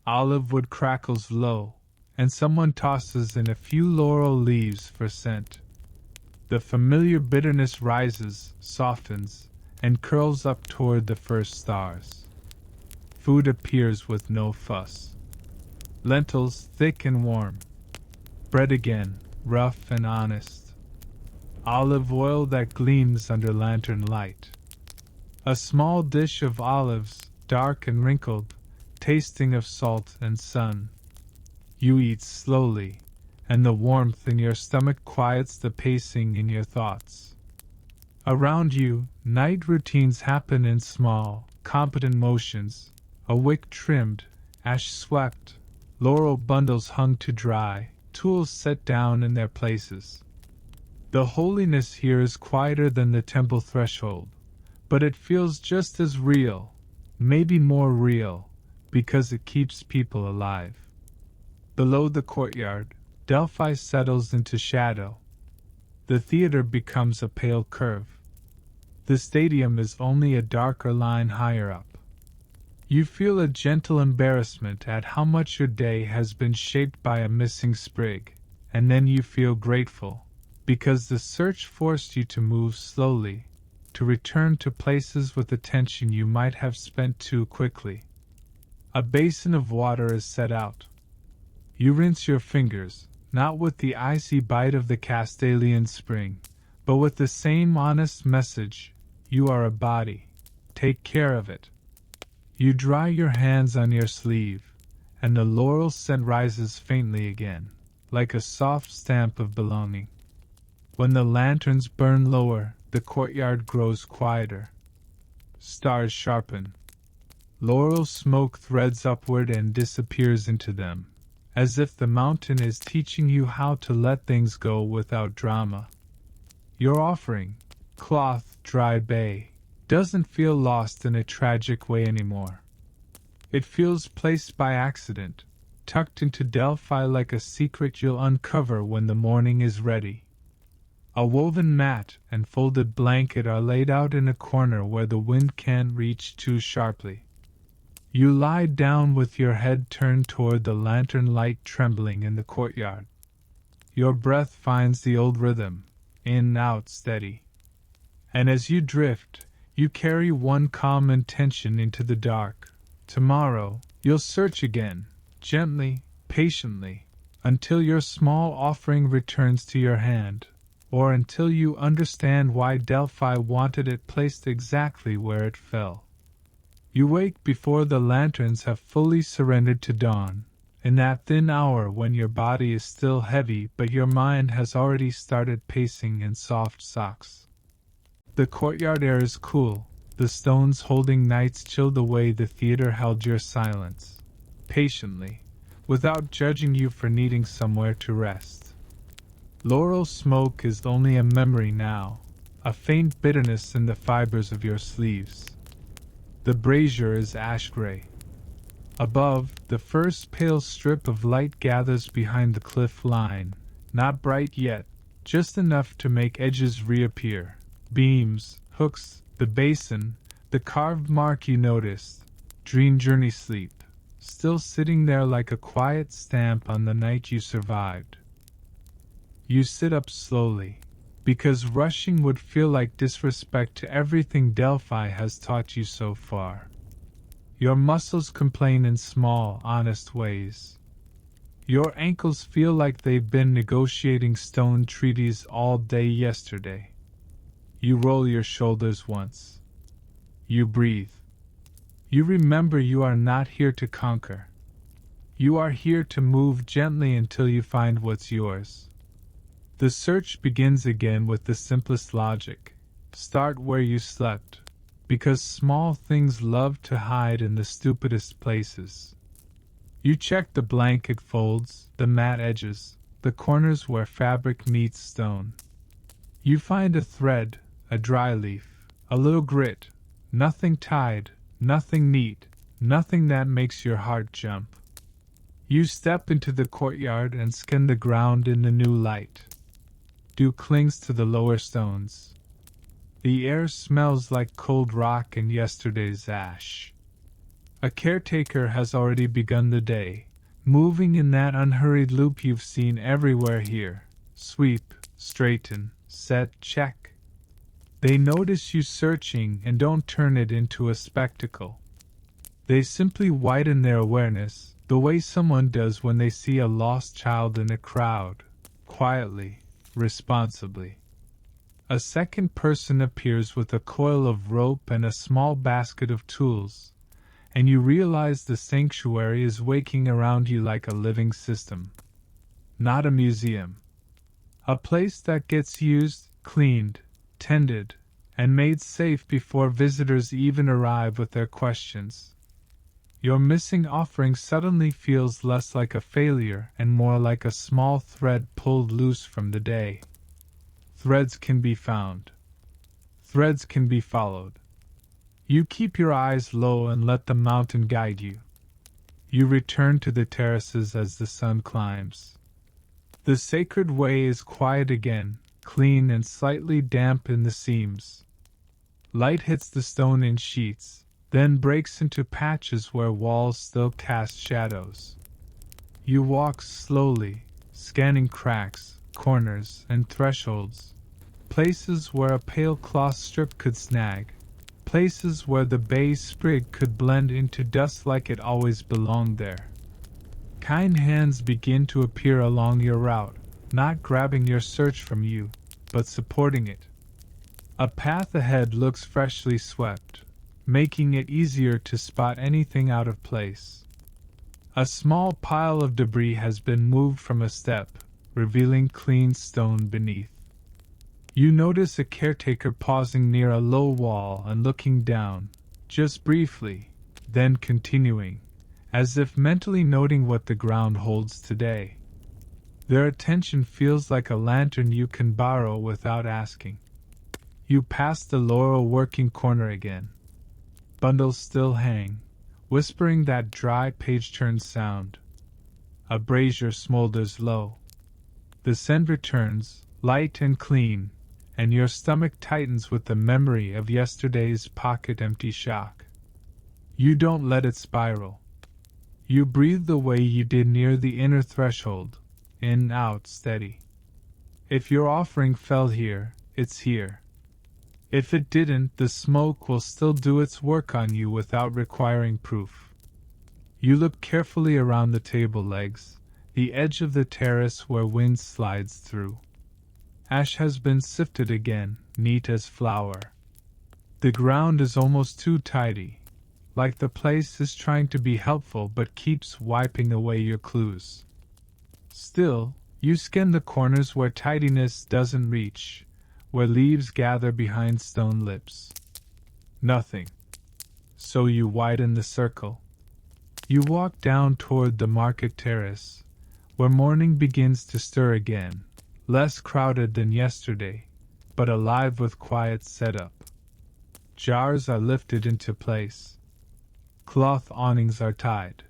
Olive wood crackles low, and someone tosses in a few laurel leaves for scent. The familiar bitterness rises, softens, and curls up toward the first stars. Food appears with no fuss. Lentils thick and warm. Bread again, rough and honest. Olive oil that gleams under lantern light. A small dish of olives, dark and wrinkled, tasting of salt and sun. You eat slowly, and the warmth in your stomach quiets the pacing in your thoughts. Around you, night routines happen in small, competent motions. A wick trimmed, ash swept, laurel bundles hung to dry, tools set down in their places. The holiness here is quieter than the temple threshold, but it feels just as real, maybe more real, because it keeps people alive. Below the courtyard, Delphi settles into shadow. The theater becomes a pale curve. The stadium is only a darker line higher up. You feel a gentle embarrassment at how much your day has been shaped by a missing sprig, and then you feel grateful, because the search forced you to move slowly, to return to places with attention you might have spent too quickly. A basin of water is set out. You rinse your fingers, not with the icy bite of the Castalian spring, but with the same honest message: you are a body. Take care of it. You dry your hands on your sleeve, and the laurel scent rises faintly again, like a soft stamp of belonging. When the lanterns burn lower, the courtyard grows quieter. Stars sharpen. Laurel smoke threads upward and disappears into them, as if the mountain is teaching you how to let things go without drama. Your offering, cloth dried bay, doesn't feel lost in a tragic way anymore. It feels placed by accident, tucked into Delphi like a secret you'll uncover when the morning is ready. A woven mat and folded blanket are laid out in a corner where the wind can't reach too sharply. You lie down with your head turned toward the lantern light trembling in the courtyard. Your breath finds the old rhythm, in, out, steady. And as you drift, you carry one calm intention into the dark. Tomorrow, you'll search again, gently, patiently, until your small offering returns to your hand, or until you understand why Delphi wanted it placed exactly where it fell. You wake before the lanterns have fully surrendered to dawn, in that thin hour when your body is still heavy but your mind has already started pacing in soft socks. The courtyard air is cool, the stones holding night's chill the way the theater held your silence, patiently, without judging you for needing somewhere to rest. Laurel smoke is only a memory now, a faint bitterness in the fibers of your sleeves. The brazier is ash-gray. Above, the first pale strip of light gathers behind the cliff line, not bright yet, just enough to make edges reappear. Beams, hooks, the basin, the carved mark you noticed, dream journey sleep, still sitting there like a quiet stamp on the night you survived. You sit up slowly, because rushing would feel like disrespect to everything Delphi has taught you so far. Your muscles complain in small, honest ways. Your ankles feel like they've been negotiating stone treaties all day yesterday. You roll your shoulders once. You breathe. You remember you are not here to conquer. You are here to move gently until you find what's yours. The search begins again with the simplest logic. Start where you slept, because small things love to hide in the stupidest places. You check the blanket folds, the mat edges, the corners where fabric meets stone. You find a thread, a dry leaf, a little grit, nothing tied, nothing neat, nothing that makes your heart jump. You step into the courtyard and scan the ground in the new light. Dew clings to the lower stones. The air smells like cold rock and yesterday's ash. A caretaker has already begun the day, moving in that unhurried loop you've seen everywhere here. Sweep, straighten, set, check. They notice you searching and don't turn it into a spectacle. They simply widen their awareness, the way someone does when they see a lost child in a crowd, quietly, responsibly. A second person appears with a coil of rope and a small basket of tools, and you realize the sanctuary is waking around you like a living system. Not a museum. A place that gets used, cleaned, tended, and made safe before visitors even arrive with their questions. Your missing offering suddenly feels less like a failure and more like a small thread pulled loose from the day. Threads can be found. Threads can be followed. You keep your eyes low and let the mountain guide you. You return to the terraces as the sun climbs. The sacred way is quiet again, clean and slightly damp in the seams. Light hits the stone in sheets, then breaks into patches where walls still cast shadows. You walk slowly, scanning cracks, corners, and thresholds, places where a pale cloth strip could snag, places where the bay sprig could blend into dust like it always belonged there. Kind hands begin to appear along your route, not grabbing your search from you, but supporting it. A path ahead looks freshly swept, making it easier to spot anything out of place. A small pile of debris has been moved from a step, revealing clean stone beneath. You notice a caretaker pausing near a low wall and looking down, just briefly, then continuing, as if mentally noting what the ground holds today. Their attention feels like a lantern you can borrow without asking. You pass the laurel working corner again. Bundles still hang, whispering that dry page-turn sound. A brazier smolders low. The scent returns, light and clean, and your stomach tightens with the memory of yesterday's pocket-empty shock. You don't let it spiral. You breathe the way you did near the inner threshold, in, out, steady. If your offering fell here, it's here. If it didn't, the smoke will still do its work on you without requiring proof. You look carefully around the table legs, the edge of the terrace where wind slides through. Ash has been sifted again, neat as flour. The ground is almost too tidy, like the place is trying to be helpful but keeps wiping away your clues. Still, you scan the corners where tidiness doesn't reach, where leaves gather behind stone lips. Nothing. So you widen the circle. You walk down toward the market terrace, where morning begins to stir again, less crowded than yesterday, but alive with quiet setup. Jars are lifted into place. Cloth awnings are tied.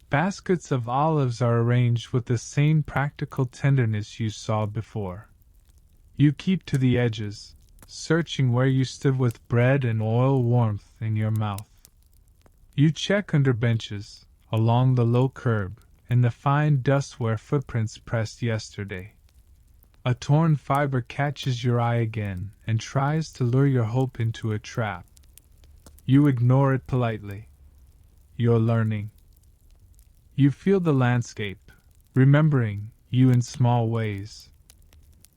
Baskets of olives are arranged with the same practical tenderness you saw before. You keep to the edges, searching where you stood with bread and oil warmth in your mouth. You check under benches, along the low curb, in the fine dust where footprints pressed yesterday. A torn fiber catches your eye again and tries to lure your hope into a trap. You ignore it politely. You're learning. You feel the landscape, remembering you in small ways.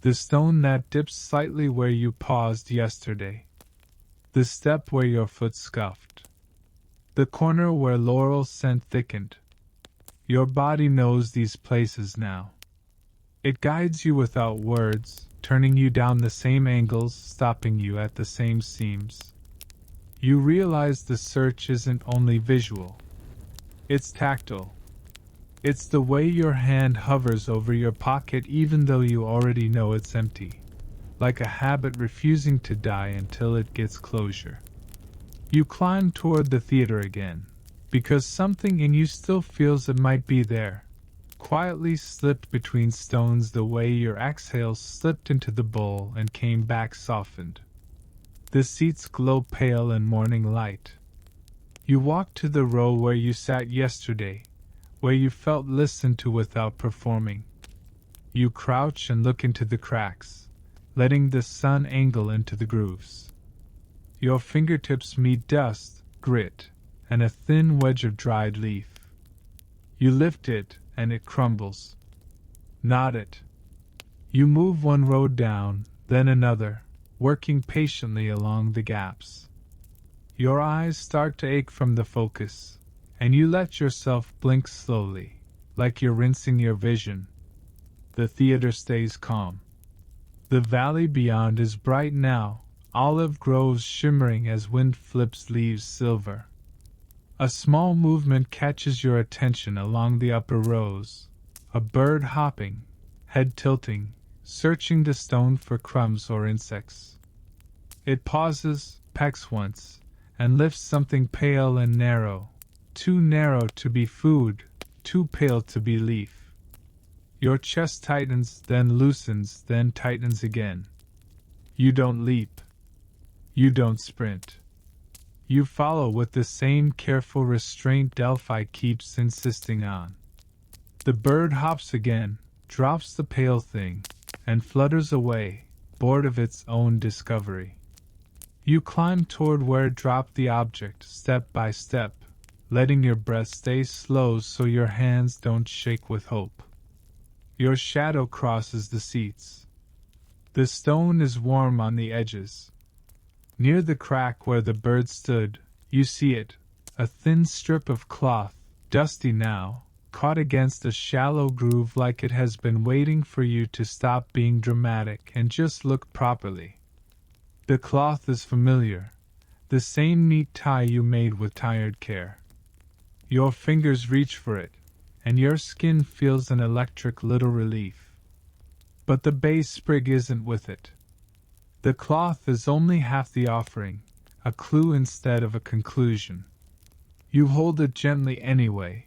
The stone that dips slightly where you paused yesterday. The step where your foot scuffed. The corner where laurel scent thickened. Your body knows these places now. It guides you without words, turning you down the same angles, stopping you at the same seams. You realize the search isn't only visual. It's tactile. It's the way your hand hovers over your pocket even though you already know it's empty, like a habit refusing to die until it gets closure. You climb toward the theater again, because something in you still feels it might be there, quietly slipped between stones the way your exhale slipped into the bowl and came back softened. The seats glow pale in morning light. You walk to the row where you sat yesterday, where you felt listened to without performing. You crouch and look into the cracks, letting the sun angle into the grooves. Your fingertips meet dust, grit, and a thin wedge of dried leaf. You lift it, and it crumbles. Knot it. You move one row down, then another, working patiently along the gaps. Your eyes start to ache from the focus, and you let yourself blink slowly, like you're rinsing your vision. The theater stays calm. The valley beyond is bright now, olive groves shimmering as wind flips leaves silver. A small movement catches your attention along the upper rows, a bird hopping, head tilting, searching the stone for crumbs or insects. It pauses, pecks once, and lifts something pale and narrow. Too narrow to be food, too pale to be leaf. Your chest tightens, then loosens, then tightens again. You don't leap. You don't sprint. You follow with the same careful restraint Delphi keeps insisting on. The bird hops again, drops the pale thing, and flutters away, bored of its own discovery. You climb toward where it dropped the object, step by step, letting your breath stay slow so your hands don't shake with hope. Your shadow crosses the seats. The stone is warm on the edges. Near the crack where the bird stood, you see it, a thin strip of cloth, dusty now, caught against a shallow groove like it has been waiting for you to stop being dramatic and just look properly. The cloth is familiar, the same neat tie you made with tired care. Your fingers reach for it, and your skin feels an electric little relief. But the bay sprig isn't with it. The cloth is only half the offering, a clue instead of a conclusion. You hold it gently anyway,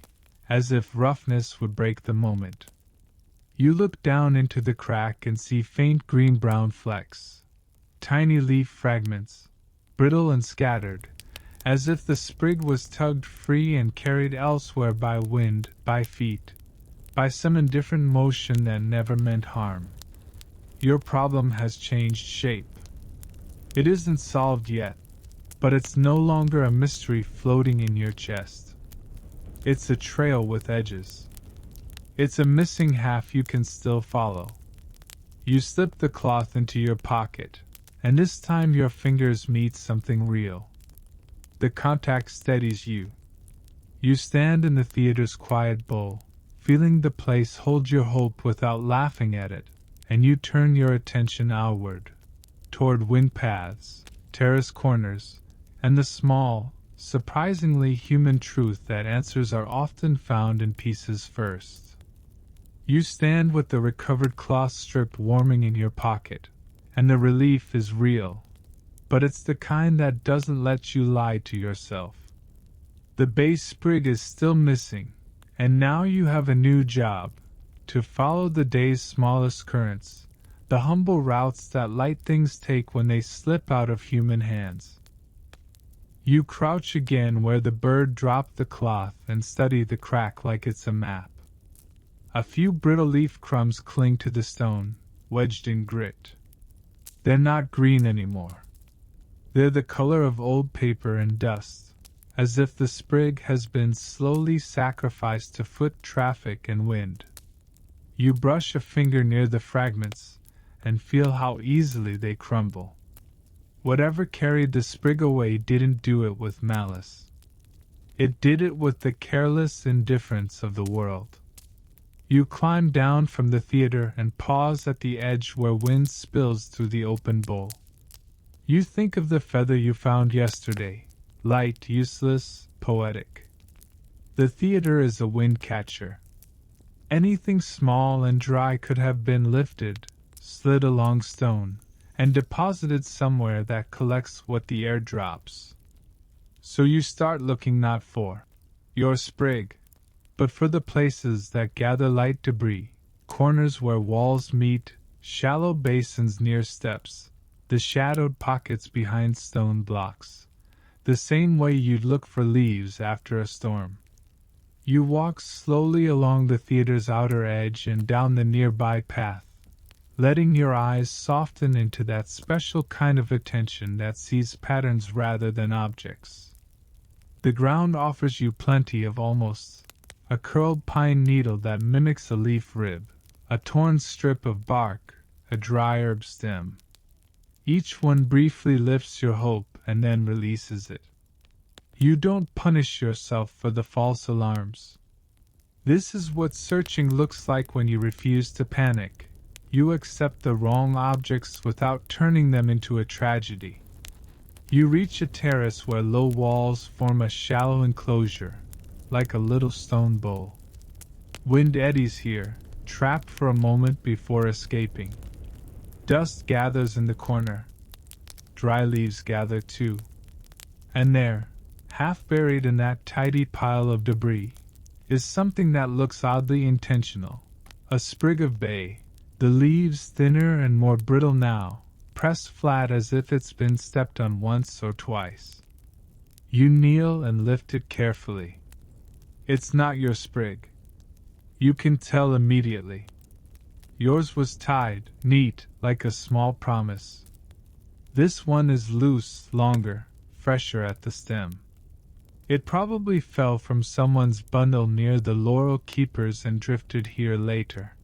as if roughness would break the moment. You look down into the crack and see faint green-brown flecks, tiny leaf fragments, brittle and scattered, as if the sprig was tugged free and carried elsewhere by wind, by feet, by some indifferent motion that never meant harm. Your problem has changed shape. It isn't solved yet, but it's no longer a mystery floating in your chest. It's a trail with edges. It's a missing half you can still follow. You slip the cloth into your pocket, and this time your fingers meet something real. The contact steadies you. You stand in the theater's quiet bowl, feeling the place hold your hope without laughing at it, and you turn your attention outward, toward wind paths, terrace corners, and the small, surprisingly human truth that answers are often found in pieces first. You stand with the recovered cloth strip warming in your pocket, and the relief is real, but it's the kind that doesn't let you lie to yourself. The bay sprig is still missing, and now you have a new job, to follow the day's smallest currents, the humble routes that light things take when they slip out of human hands. You crouch again where the bird dropped the cloth and study the crack like it's a map. A few brittle leaf crumbs cling to the stone, wedged in grit. They're not green anymore. They're the color of old paper and dust, as if the sprig has been slowly sacrificed to foot traffic and wind. You brush a finger near the fragments, and feel how easily they crumble. Whatever carried the sprig away didn't do it with malice. It did it with the careless indifference of the world. You climb down from the theater and pause at the edge where wind spills through the open bowl. You think of the feather you found yesterday, light, useless, poetic. The theater is a wind catcher. Anything small and dry could have been lifted, slid along stone, and deposited somewhere that collects what the air drops. So you start looking not for your sprig, but for the places that gather light debris, corners where walls meet, shallow basins near steps, the shadowed pockets behind stone blocks, the same way you'd look for leaves after a storm. You walk slowly along the theater's outer edge and down the nearby path, letting your eyes soften into that special kind of attention that sees patterns rather than objects. The ground offers you plenty of almost, a curled pine needle that mimics a leaf rib, a torn strip of bark, a dry herb stem. Each one briefly lifts your hope and then releases it. You don't punish yourself for the false alarms. This is what searching looks like when you refuse to panic. You accept the wrong objects without turning them into a tragedy. You reach a terrace where low walls form a shallow enclosure, like a little stone bowl. Wind eddies here, trapped for a moment before escaping. Dust gathers in the corner. Dry leaves gather too. And there, half buried in that tidy pile of debris, is something that looks oddly intentional. A sprig of bay, the leaves thinner and more brittle now, pressed flat as if it's been stepped on once or twice. You kneel and lift it carefully. It's not your sprig. You can tell immediately. Yours was tied, neat, like a small promise. This one is loose, longer, fresher at the stem. It probably fell from someone's bundle near the laurel keepers and drifted here later.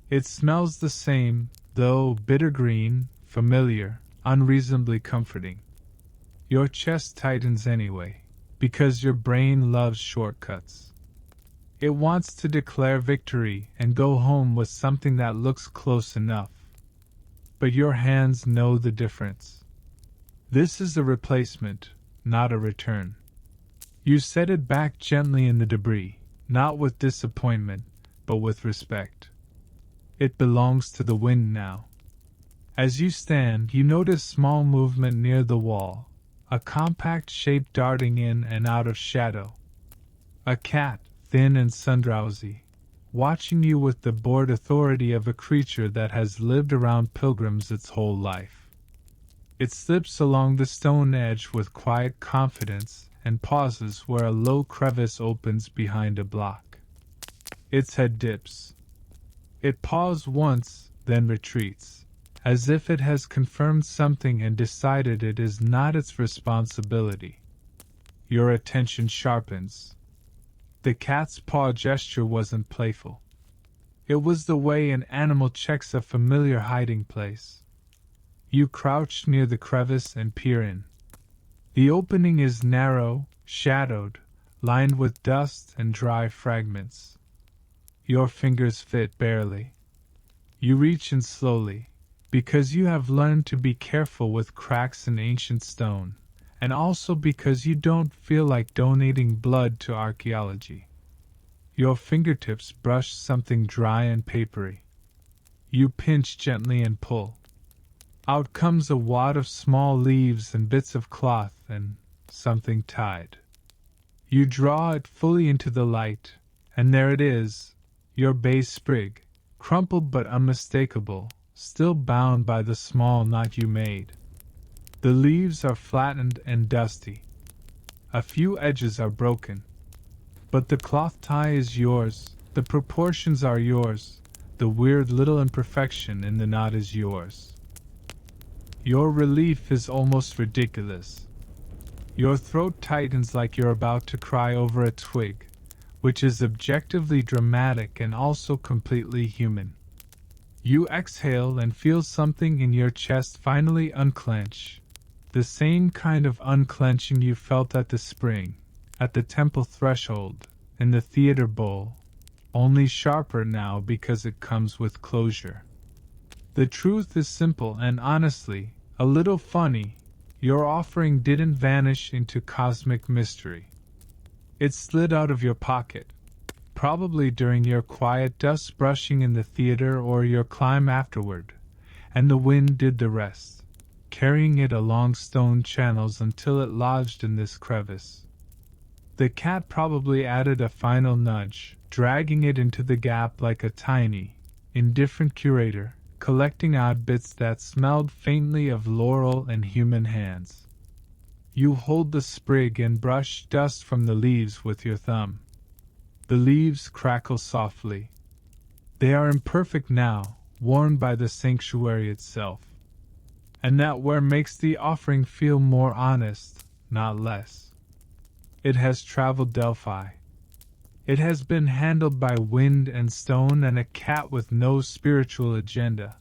It smells the same, though bitter green, familiar, unreasonably comforting. Your chest tightens anyway, because your brain loves shortcuts. It wants to declare victory and go home with something that looks close enough. But your hands know the difference. This is a replacement, not a return. You set it back gently in the debris, not with disappointment, but with respect. It belongs to the wind now. As you stand, you notice small movement near the wall, a compact shape darting in and out of shadow. A cat, thin and sundrowsy, watching you with the bored authority of a creature that has lived around pilgrims its whole life. It slips along the stone edge with quiet confidence and pauses where a low crevice opens behind a block. Its head dips. It paws once, then retreats, as if it has confirmed something and decided it is not its responsibility. Your attention sharpens. The cat's paw gesture wasn't playful. It was the way an animal checks a familiar hiding place. You crouch near the crevice and peer in. The opening is narrow, shadowed, lined with dust and dry fragments. Your fingers fit barely. You reach in slowly, because you have learned to be careful with cracks in ancient stone, and also because you don't feel like donating blood to archaeology. Your fingertips brush something dry and papery. You pinch gently and pull. Out comes a wad of small leaves and bits of cloth and something tied. You draw it fully into the light, and there it is, your base sprig, crumpled but unmistakable, still bound by the small knot you made. The leaves are flattened and dusty. A few edges are broken. But the cloth tie is yours, the proportions are yours, the weird little imperfection in the knot is yours. Your relief is almost ridiculous. Your throat tightens like you're about to cry over a twig, which is objectively dramatic and also completely human. You exhale and feel something in your chest finally unclench, the same kind of unclenching you felt at the spring, at the temple threshold, in the theater bowl, only sharper now because it comes with closure. The truth is simple and honestly, a little funny. Your offering didn't vanish into cosmic mystery. It slid out of your pocket, probably during your quiet dust brushing in the theater or your climb afterward, and the wind did the rest, carrying it along stone channels until it lodged in this crevice. The cat probably added a final nudge, dragging it into the gap like a tiny, indifferent curator, collecting odd bits that smelled faintly of laurel and human hands. You hold the sprig and brush dust from the leaves with your thumb. The leaves crackle softly. They are imperfect now, worn by the sanctuary itself. And that wear makes the offering feel more honest, not less. It has traveled Delphi. It has been handled by wind and stone and a cat with no spiritual agenda.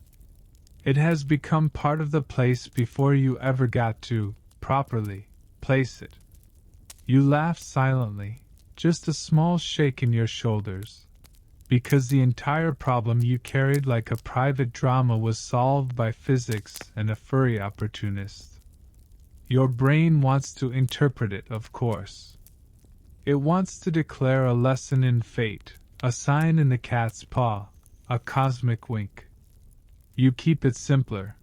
It has become part of the place before you ever got to, properly, place it. You laugh silently, just a small shake in your shoulders, because the entire problem you carried like a private drama was solved by physics and a furry opportunist. Your brain wants to interpret it, of course. It wants to declare a lesson in fate, a sign in the cat's paw, a cosmic wink. You keep it simpler.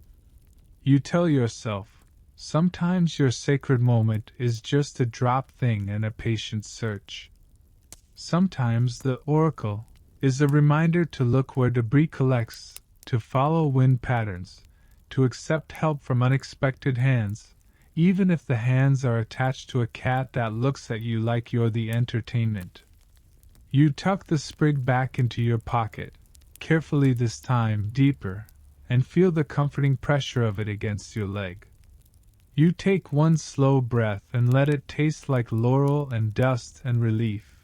You tell yourself, sometimes your sacred moment is just a drop thing and a patient search. Sometimes the oracle is a reminder to look where debris collects, to follow wind patterns, to accept help from unexpected hands. even if the hands are attached to a cat that looks at you like you're the entertainment. You tuck the sprig back into your pocket, carefully this time deeper, and feel the comforting pressure of it against your leg. You take one slow breath and let it taste like laurel and dust and relief.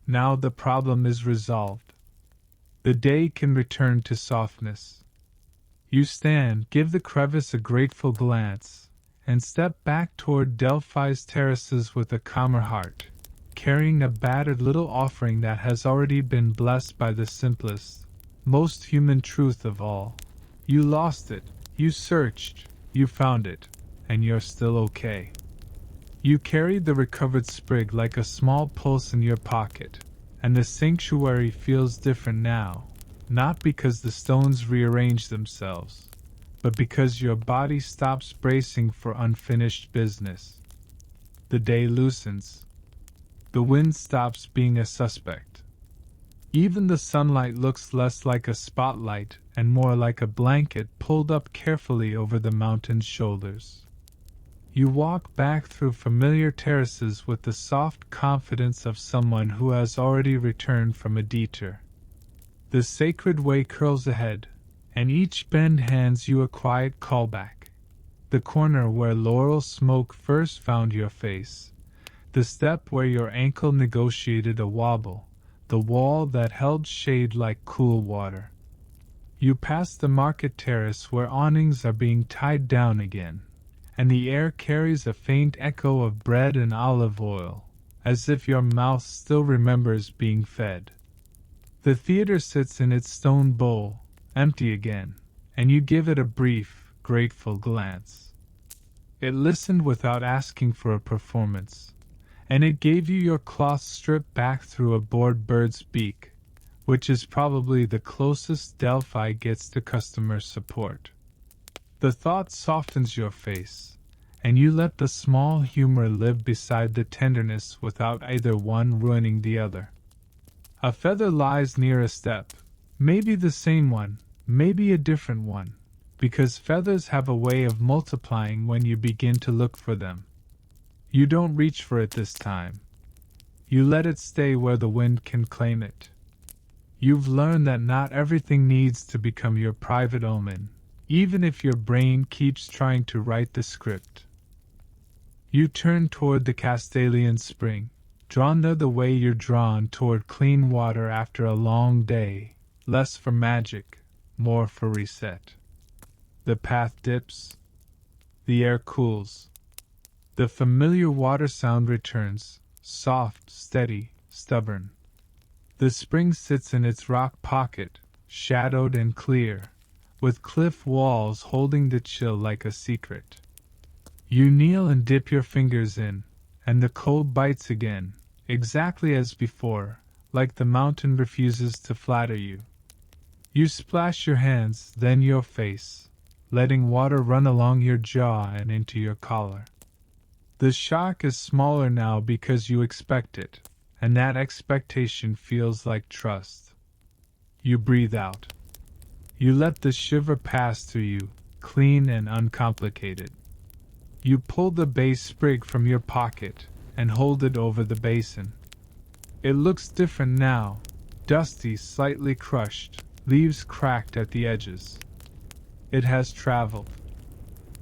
Now the problem is resolved. The day can return to softness. You stand, give the crevice a grateful glance, and step back toward Delphi's terraces with a calmer heart, carrying a battered little offering that has already been blessed by the simplest, most human truth of all. You lost it, you searched, you found it, and you're still okay. You carry the recovered sprig like a small pulse in your pocket, and the sanctuary feels different now, not because the stones rearrange themselves, but because your body stops bracing for unfinished business. The day loosens. The wind stops being a suspect. Even the sunlight looks less like a spotlight and more like a blanket pulled up carefully over the mountain's shoulders. You walk back through familiar terraces with the soft confidence of someone who has already returned from a detour. The sacred way curls ahead, and each bend hands you a quiet callback. The corner where laurel smoke first found your face, the step where your ankle negotiated a wobble, the wall that held shade like cool water. You pass the market terrace where awnings are being tied down again, and the air carries a faint echo of bread and olive oil, as if your mouth still remembers being fed. The theater sits in its stone bowl, empty again, and you give it a brief, grateful glance. It listened without asking for a performance, and it gave you your cloth strip back through a bored bird's beak, which is probably the closest Delphi gets to customer support. The thought softens your face, and you let the small humor live beside the tenderness without either one ruining the other. A feather lies near a step, maybe the same one, maybe a different one, because feathers have a way of multiplying when you begin to look for them. You don't reach for it this time. You let it stay where the wind can claim it. You've learned that not everything needs to become your private omen, even if your brain keeps trying to write the script. You turn toward the Castalian spring, drawn there the way you're drawn toward clean water after a long day, less for magic, more for reset. The path dips. The air cools. The familiar water sound returns, soft, steady, stubborn. The spring sits in its rock pocket, shadowed and clear, with cliff walls holding the chill like a secret. You kneel and dip your fingers in, and the cold bites again, exactly as before, like the mountain refuses to flatter you. You splash your hands, then your face, letting water run along your jaw and into your collar. The shock is smaller now because you expect it, and that expectation feels like trust. You breathe out. You let the shiver pass through you, clean and uncomplicated. You pull the base sprig from your pocket and hold it over the basin. It looks different now, dusty, slightly crushed, leaves cracked at the edges. It has traveled.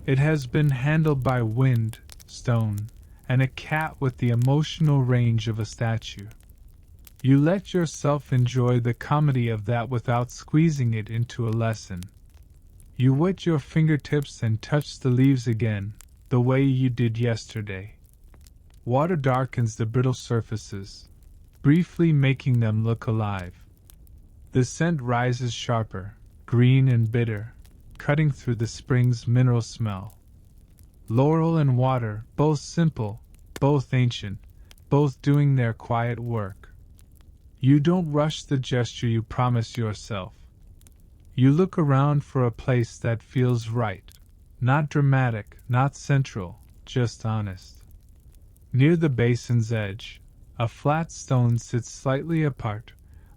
It has been handled by wind, stone, and a cat with the emotional range of a statue. You let yourself enjoy the comedy of that without squeezing it into a lesson. You wet your fingertips and touch the leaves again, the way you did yesterday. Water darkens the brittle surfaces, briefly making them look alive. The scent rises sharper, green and bitter, cutting through the spring's mineral smell. Laurel and water, both simple, both ancient, both doing their quiet work. You don't rush the gesture you promise yourself. You look around for a place that feels right. Not dramatic, not central, just honest. Near the basin's edge, a flat stone sits slightly apart,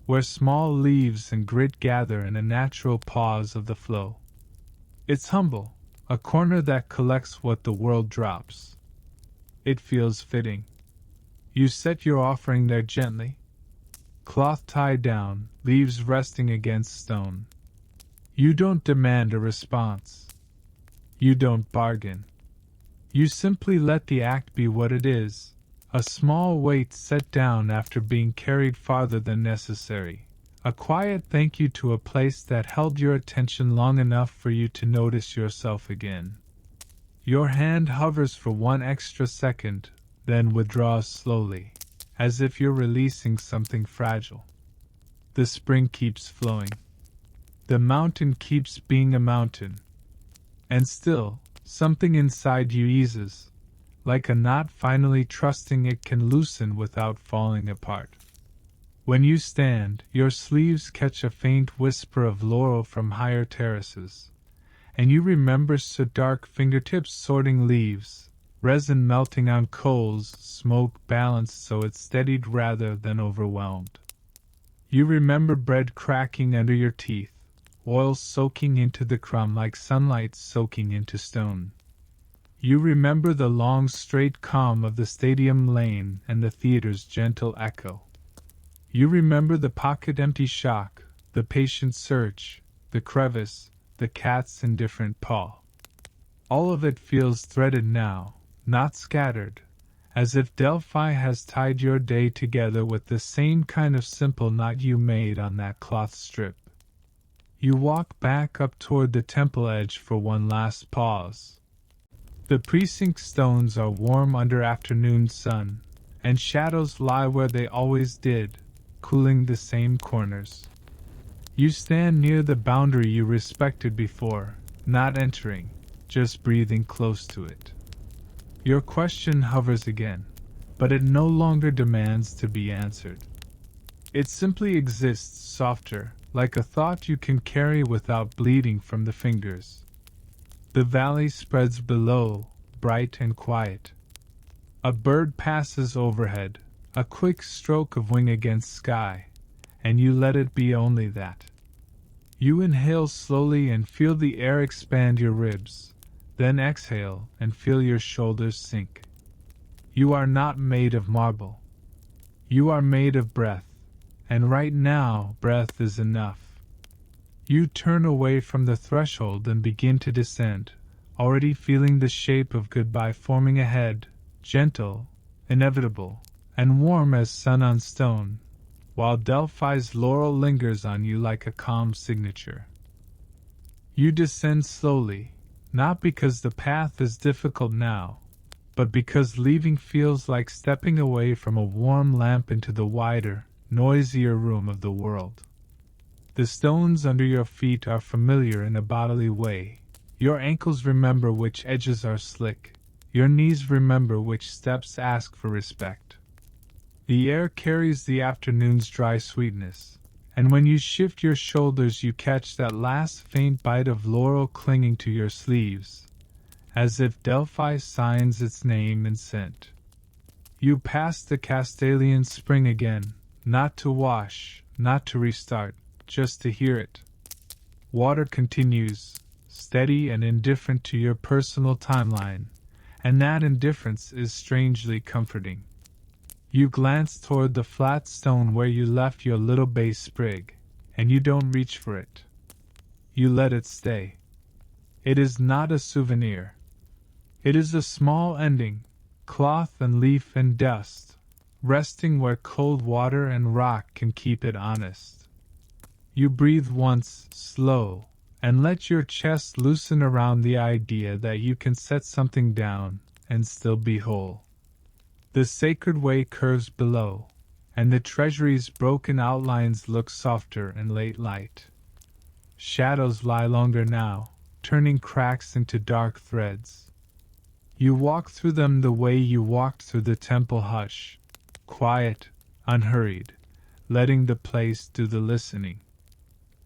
where small leaves and grit gather in a natural pause of the flow. It's humble, a corner that collects what the world drops. It feels fitting. You set your offering there gently, cloth tied down, leaves resting against stone. You don't demand a response. You don't bargain. You simply let the act be what it is, a small weight set down after being carried farther than necessary, a quiet thank you to a place that held your attention long enough for you to notice yourself again. Your hand hovers for one extra second, then withdraws slowly, as if you're releasing something fragile. The spring keeps flowing. The mountain keeps being a mountain. And still, something inside you eases, like a knot finally trusting it can loosen without falling apart. When you stand, your sleeves catch a faint whisper of laurel from higher terraces, and you remember dark fingertips sorting leaves, resin melting on coals, smoke balanced so it steadied rather than overwhelmed. You remember bread cracking under your teeth, oil soaking into the crumb like sunlight soaking into stone. You remember the long straight calm of the stadium lane and the theater's gentle echo. You remember the pocket-empty shock, the patient search, the crevice, the cat's indifferent paw. All of it feels threaded now, not scattered, as if Delphi has tied your day together with the same kind of simple knot you made on that cloth strip. You walk back up toward the temple edge for one last pause. The precinct stones are warm under afternoon sun, and shadows lie where they always did, cooling the same corners. You stand near the boundary you respected before, not entering, just breathing close to it. Your question hovers again, but it no longer demands to be answered. It simply exists softer, like a thought you can carry without bleeding from the fingers. The valley spreads below, bright and quiet. A bird passes overhead, a quick stroke of wing against sky, and you let it be only that. You inhale slowly and feel the air expand your ribs, then exhale and feel your shoulders sink. You are not made of marble. You are made of breath, and right now breath is enough. You turn away from the threshold and begin to descend, already feeling the shape of goodbye forming ahead, gentle, inevitable, and warm as sun on stone, while Delphi's laurel lingers on you like a calm signature. You descend slowly, not because the path is difficult now, but because leaving feels like stepping away from a warm lamp into the wider, noisier room of the world. The stones under your feet are familiar in a bodily way. Your ankles remember which edges are slick. Your knees remember which steps ask for respect. The air carries the afternoon's dry sweetness, and when you shift your shoulders you catch that last faint bite of laurel clinging to your sleeves, as if Delphi signs its name in scent. You pass the Castalian spring again, not to wash, not to restart, just to hear it. Water continues, steady and indifferent to your personal timeline, and that indifference is strangely comforting. You glance toward the flat stone where you left your little bay sprig, and you don't reach for it. You let it stay. It is not a souvenir. It is a small ending, cloth and leaf and dust, resting where cold water and rock can keep it honest. You breathe once, slow, and let your chest loosen around the idea that you can set something down and still be whole. The sacred way curves below, and the treasury's broken outlines look softer in late light. Shadows lie longer now, turning cracks into dark threads. You walk through them the way you walked through the temple hush, quiet, unhurried, letting the place do the listening.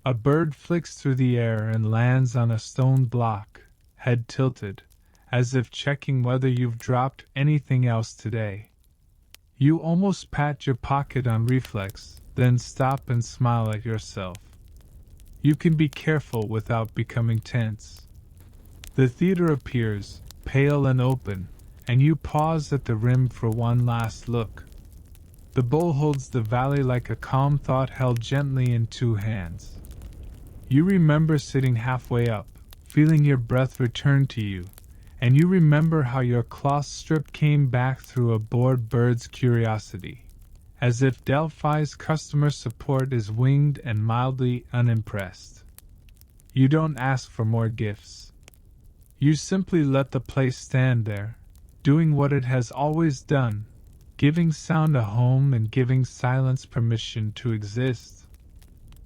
A bird flicks through the air and lands on a stone block, head tilted, as if checking whether you've dropped anything else today. You almost pat your pocket on reflex, then stop and smile at yourself. You can be careful without becoming tense. The theater appears, pale and open, and you pause at the rim for one last look. The bowl holds the valley like a calm thought held gently in two hands. You remember sitting halfway up, feeling your breath return to you, and you remember how your cloth strip came back through a bored bird's curiosity, as if Delphi's customer support is winged and mildly unimpressed. You don't ask for more gifts. You simply let the place stand there, doing what it has always done, giving sound a home and giving silence permission to exist.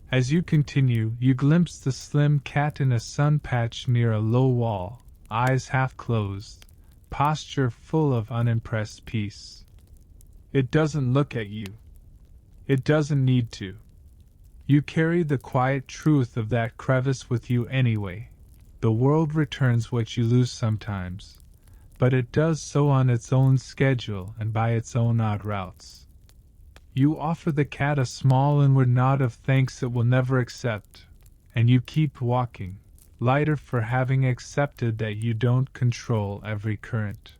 As you continue, you glimpse the slim cat in a sun patch near a low wall, eyes half closed, posture full of unimpressed peace. It doesn't look at you. It doesn't need to. You carry the quiet truth of that crevice with you anyway. The world returns what you lose sometimes, but it does so on its own schedule and by its own odd routes. You offer the cat a small inward nod of thanks it will never accept, and you keep walking, lighter for having accepted that you don't control every current.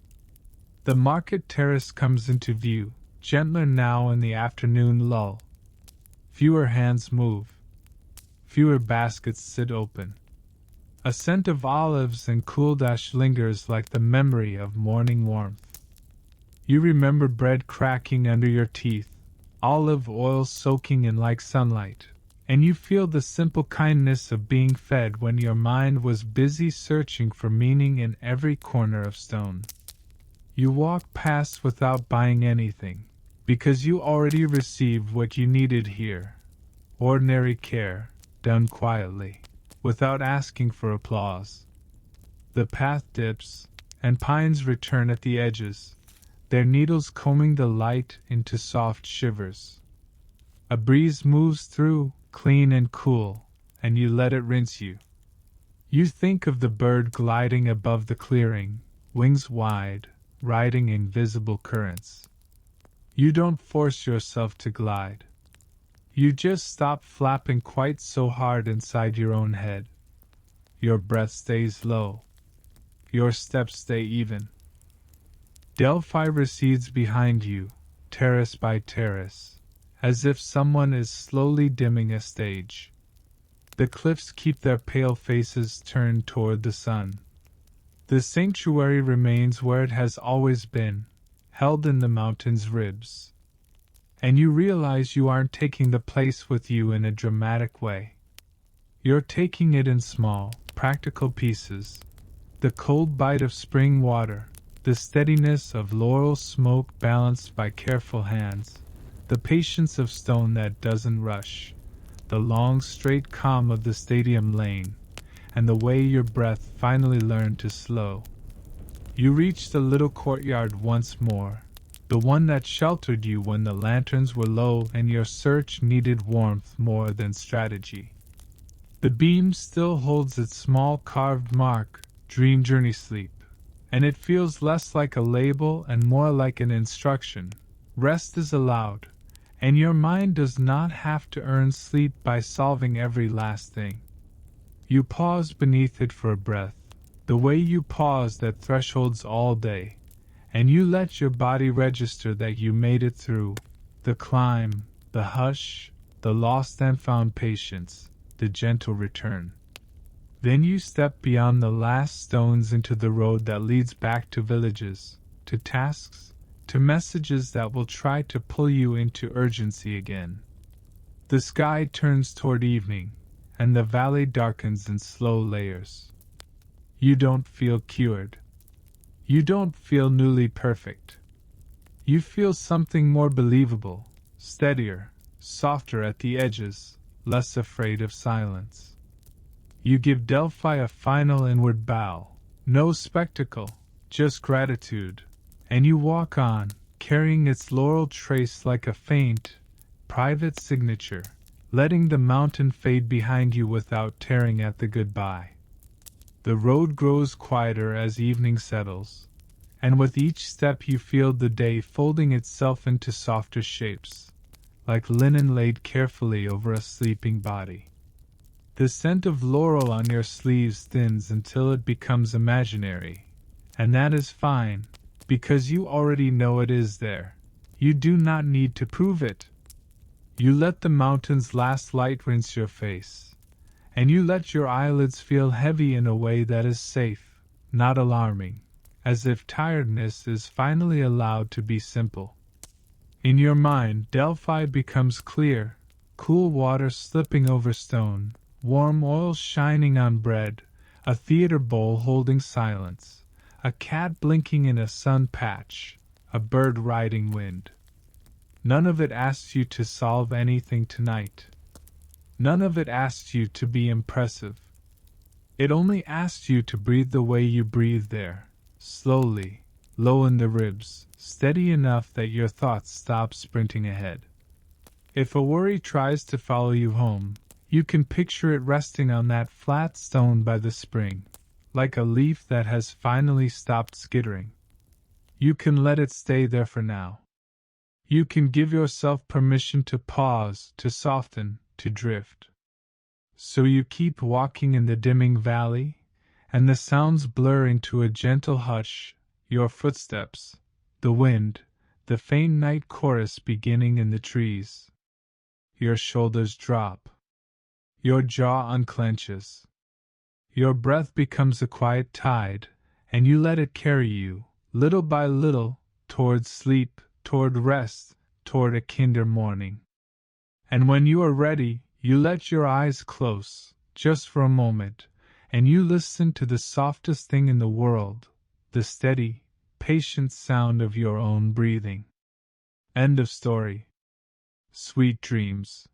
The market terrace comes into view, gentler now in the afternoon lull. Fewer hands move. Fewer baskets sit open. A scent of olives and cool dash lingers like the memory of morning warmth. You remember bread cracking under your teeth, olive oil soaking in like sunlight, and you feel the simple kindness of being fed when your mind was busy searching for meaning in every corner of stone. You walk past without buying anything, because you already received what you needed here. Ordinary care, done quietly, without asking for applause. The path dips, and pines return at the edges, their needles combing the light into soft shivers. A breeze moves through, clean and cool, and you let it rinse you. You think of the bird gliding above the clearing, wings wide, riding invisible currents. You don't force yourself to glide. You just stop flapping quite so hard inside your own head. Your breath stays low. Your steps stay even. Delphi recedes behind you, terrace by terrace, as if someone is slowly dimming a stage. The cliffs keep their pale faces turned toward the sun. The sanctuary remains where it has always been, held in the mountain's ribs. And you realize you aren't taking the place with you in a dramatic way. You're taking it in small, practical pieces. The cold bite of spring water, the steadiness of laurel smoke balanced by careful hands, the patience of stone that doesn't rush, the long straight calm of the stadium lane, and the way your breath finally learned to slow. You reach the little courtyard once more, the one that sheltered you when the lanterns were low and your search needed warmth more than strategy. The beam still holds its small carved mark, Dream Journey Sleep, and it feels less like a label and more like an instruction. Rest is allowed, and your mind does not have to earn sleep by solving every last thing. You pause beneath it for a breath, the way you paused at thresholds all day, and you let your body register that you made it through the climb, the hush, the lost and found patience, the gentle return. Then you step beyond the last stones into the road that leads back to villages, to tasks, to messages that will try to pull you into urgency again. The sky turns toward evening, and the valley darkens in slow layers. You don't feel cured. You don't feel newly perfect. You feel something more believable, steadier, softer at the edges, less afraid of silence. You give Delphi a final inward bow, no spectacle, just gratitude, and you walk on, carrying its laurel trace like a faint, private signature, letting the mountain fade behind you without tearing at the goodbye. The road grows quieter as evening settles, and with each step you feel the day folding itself into softer shapes, like linen laid carefully over a sleeping body. The scent of laurel on your sleeves thins until it becomes imaginary. And that is fine, because you already know it is there. You do not need to prove it. You let the mountain's last light rinse your face, and you let your eyelids feel heavy in a way that is safe, not alarming, as if tiredness is finally allowed to be simple. In your mind, Delphi becomes clear, cool water slipping over stone, warm oil shining on bread, a theater bowl holding silence, a cat blinking in a sun patch, a bird riding wind. None of it asks you to solve anything tonight. None of it asks you to be impressive. It only asks you to breathe the way you breathe there, slowly, low in the ribs, steady enough that your thoughts stop sprinting ahead. If a worry tries to follow you home, you can picture it resting on that flat stone by the spring, like a leaf that has finally stopped skittering. You can let it stay there for now. You can give yourself permission to pause, to soften, to drift. So you keep walking in the dimming valley, and the sounds blur into a gentle hush, your footsteps, the wind, the faint night chorus beginning in the trees. Your shoulders drop. Your jaw unclenches. Your breath becomes a quiet tide, and you let it carry you, little by little, toward sleep, toward rest, toward a kinder morning. And when you are ready, you let your eyes close, just for a moment, and you listen to the softest thing in the world, the steady, patient sound of your own breathing. End of story. Sweet dreams.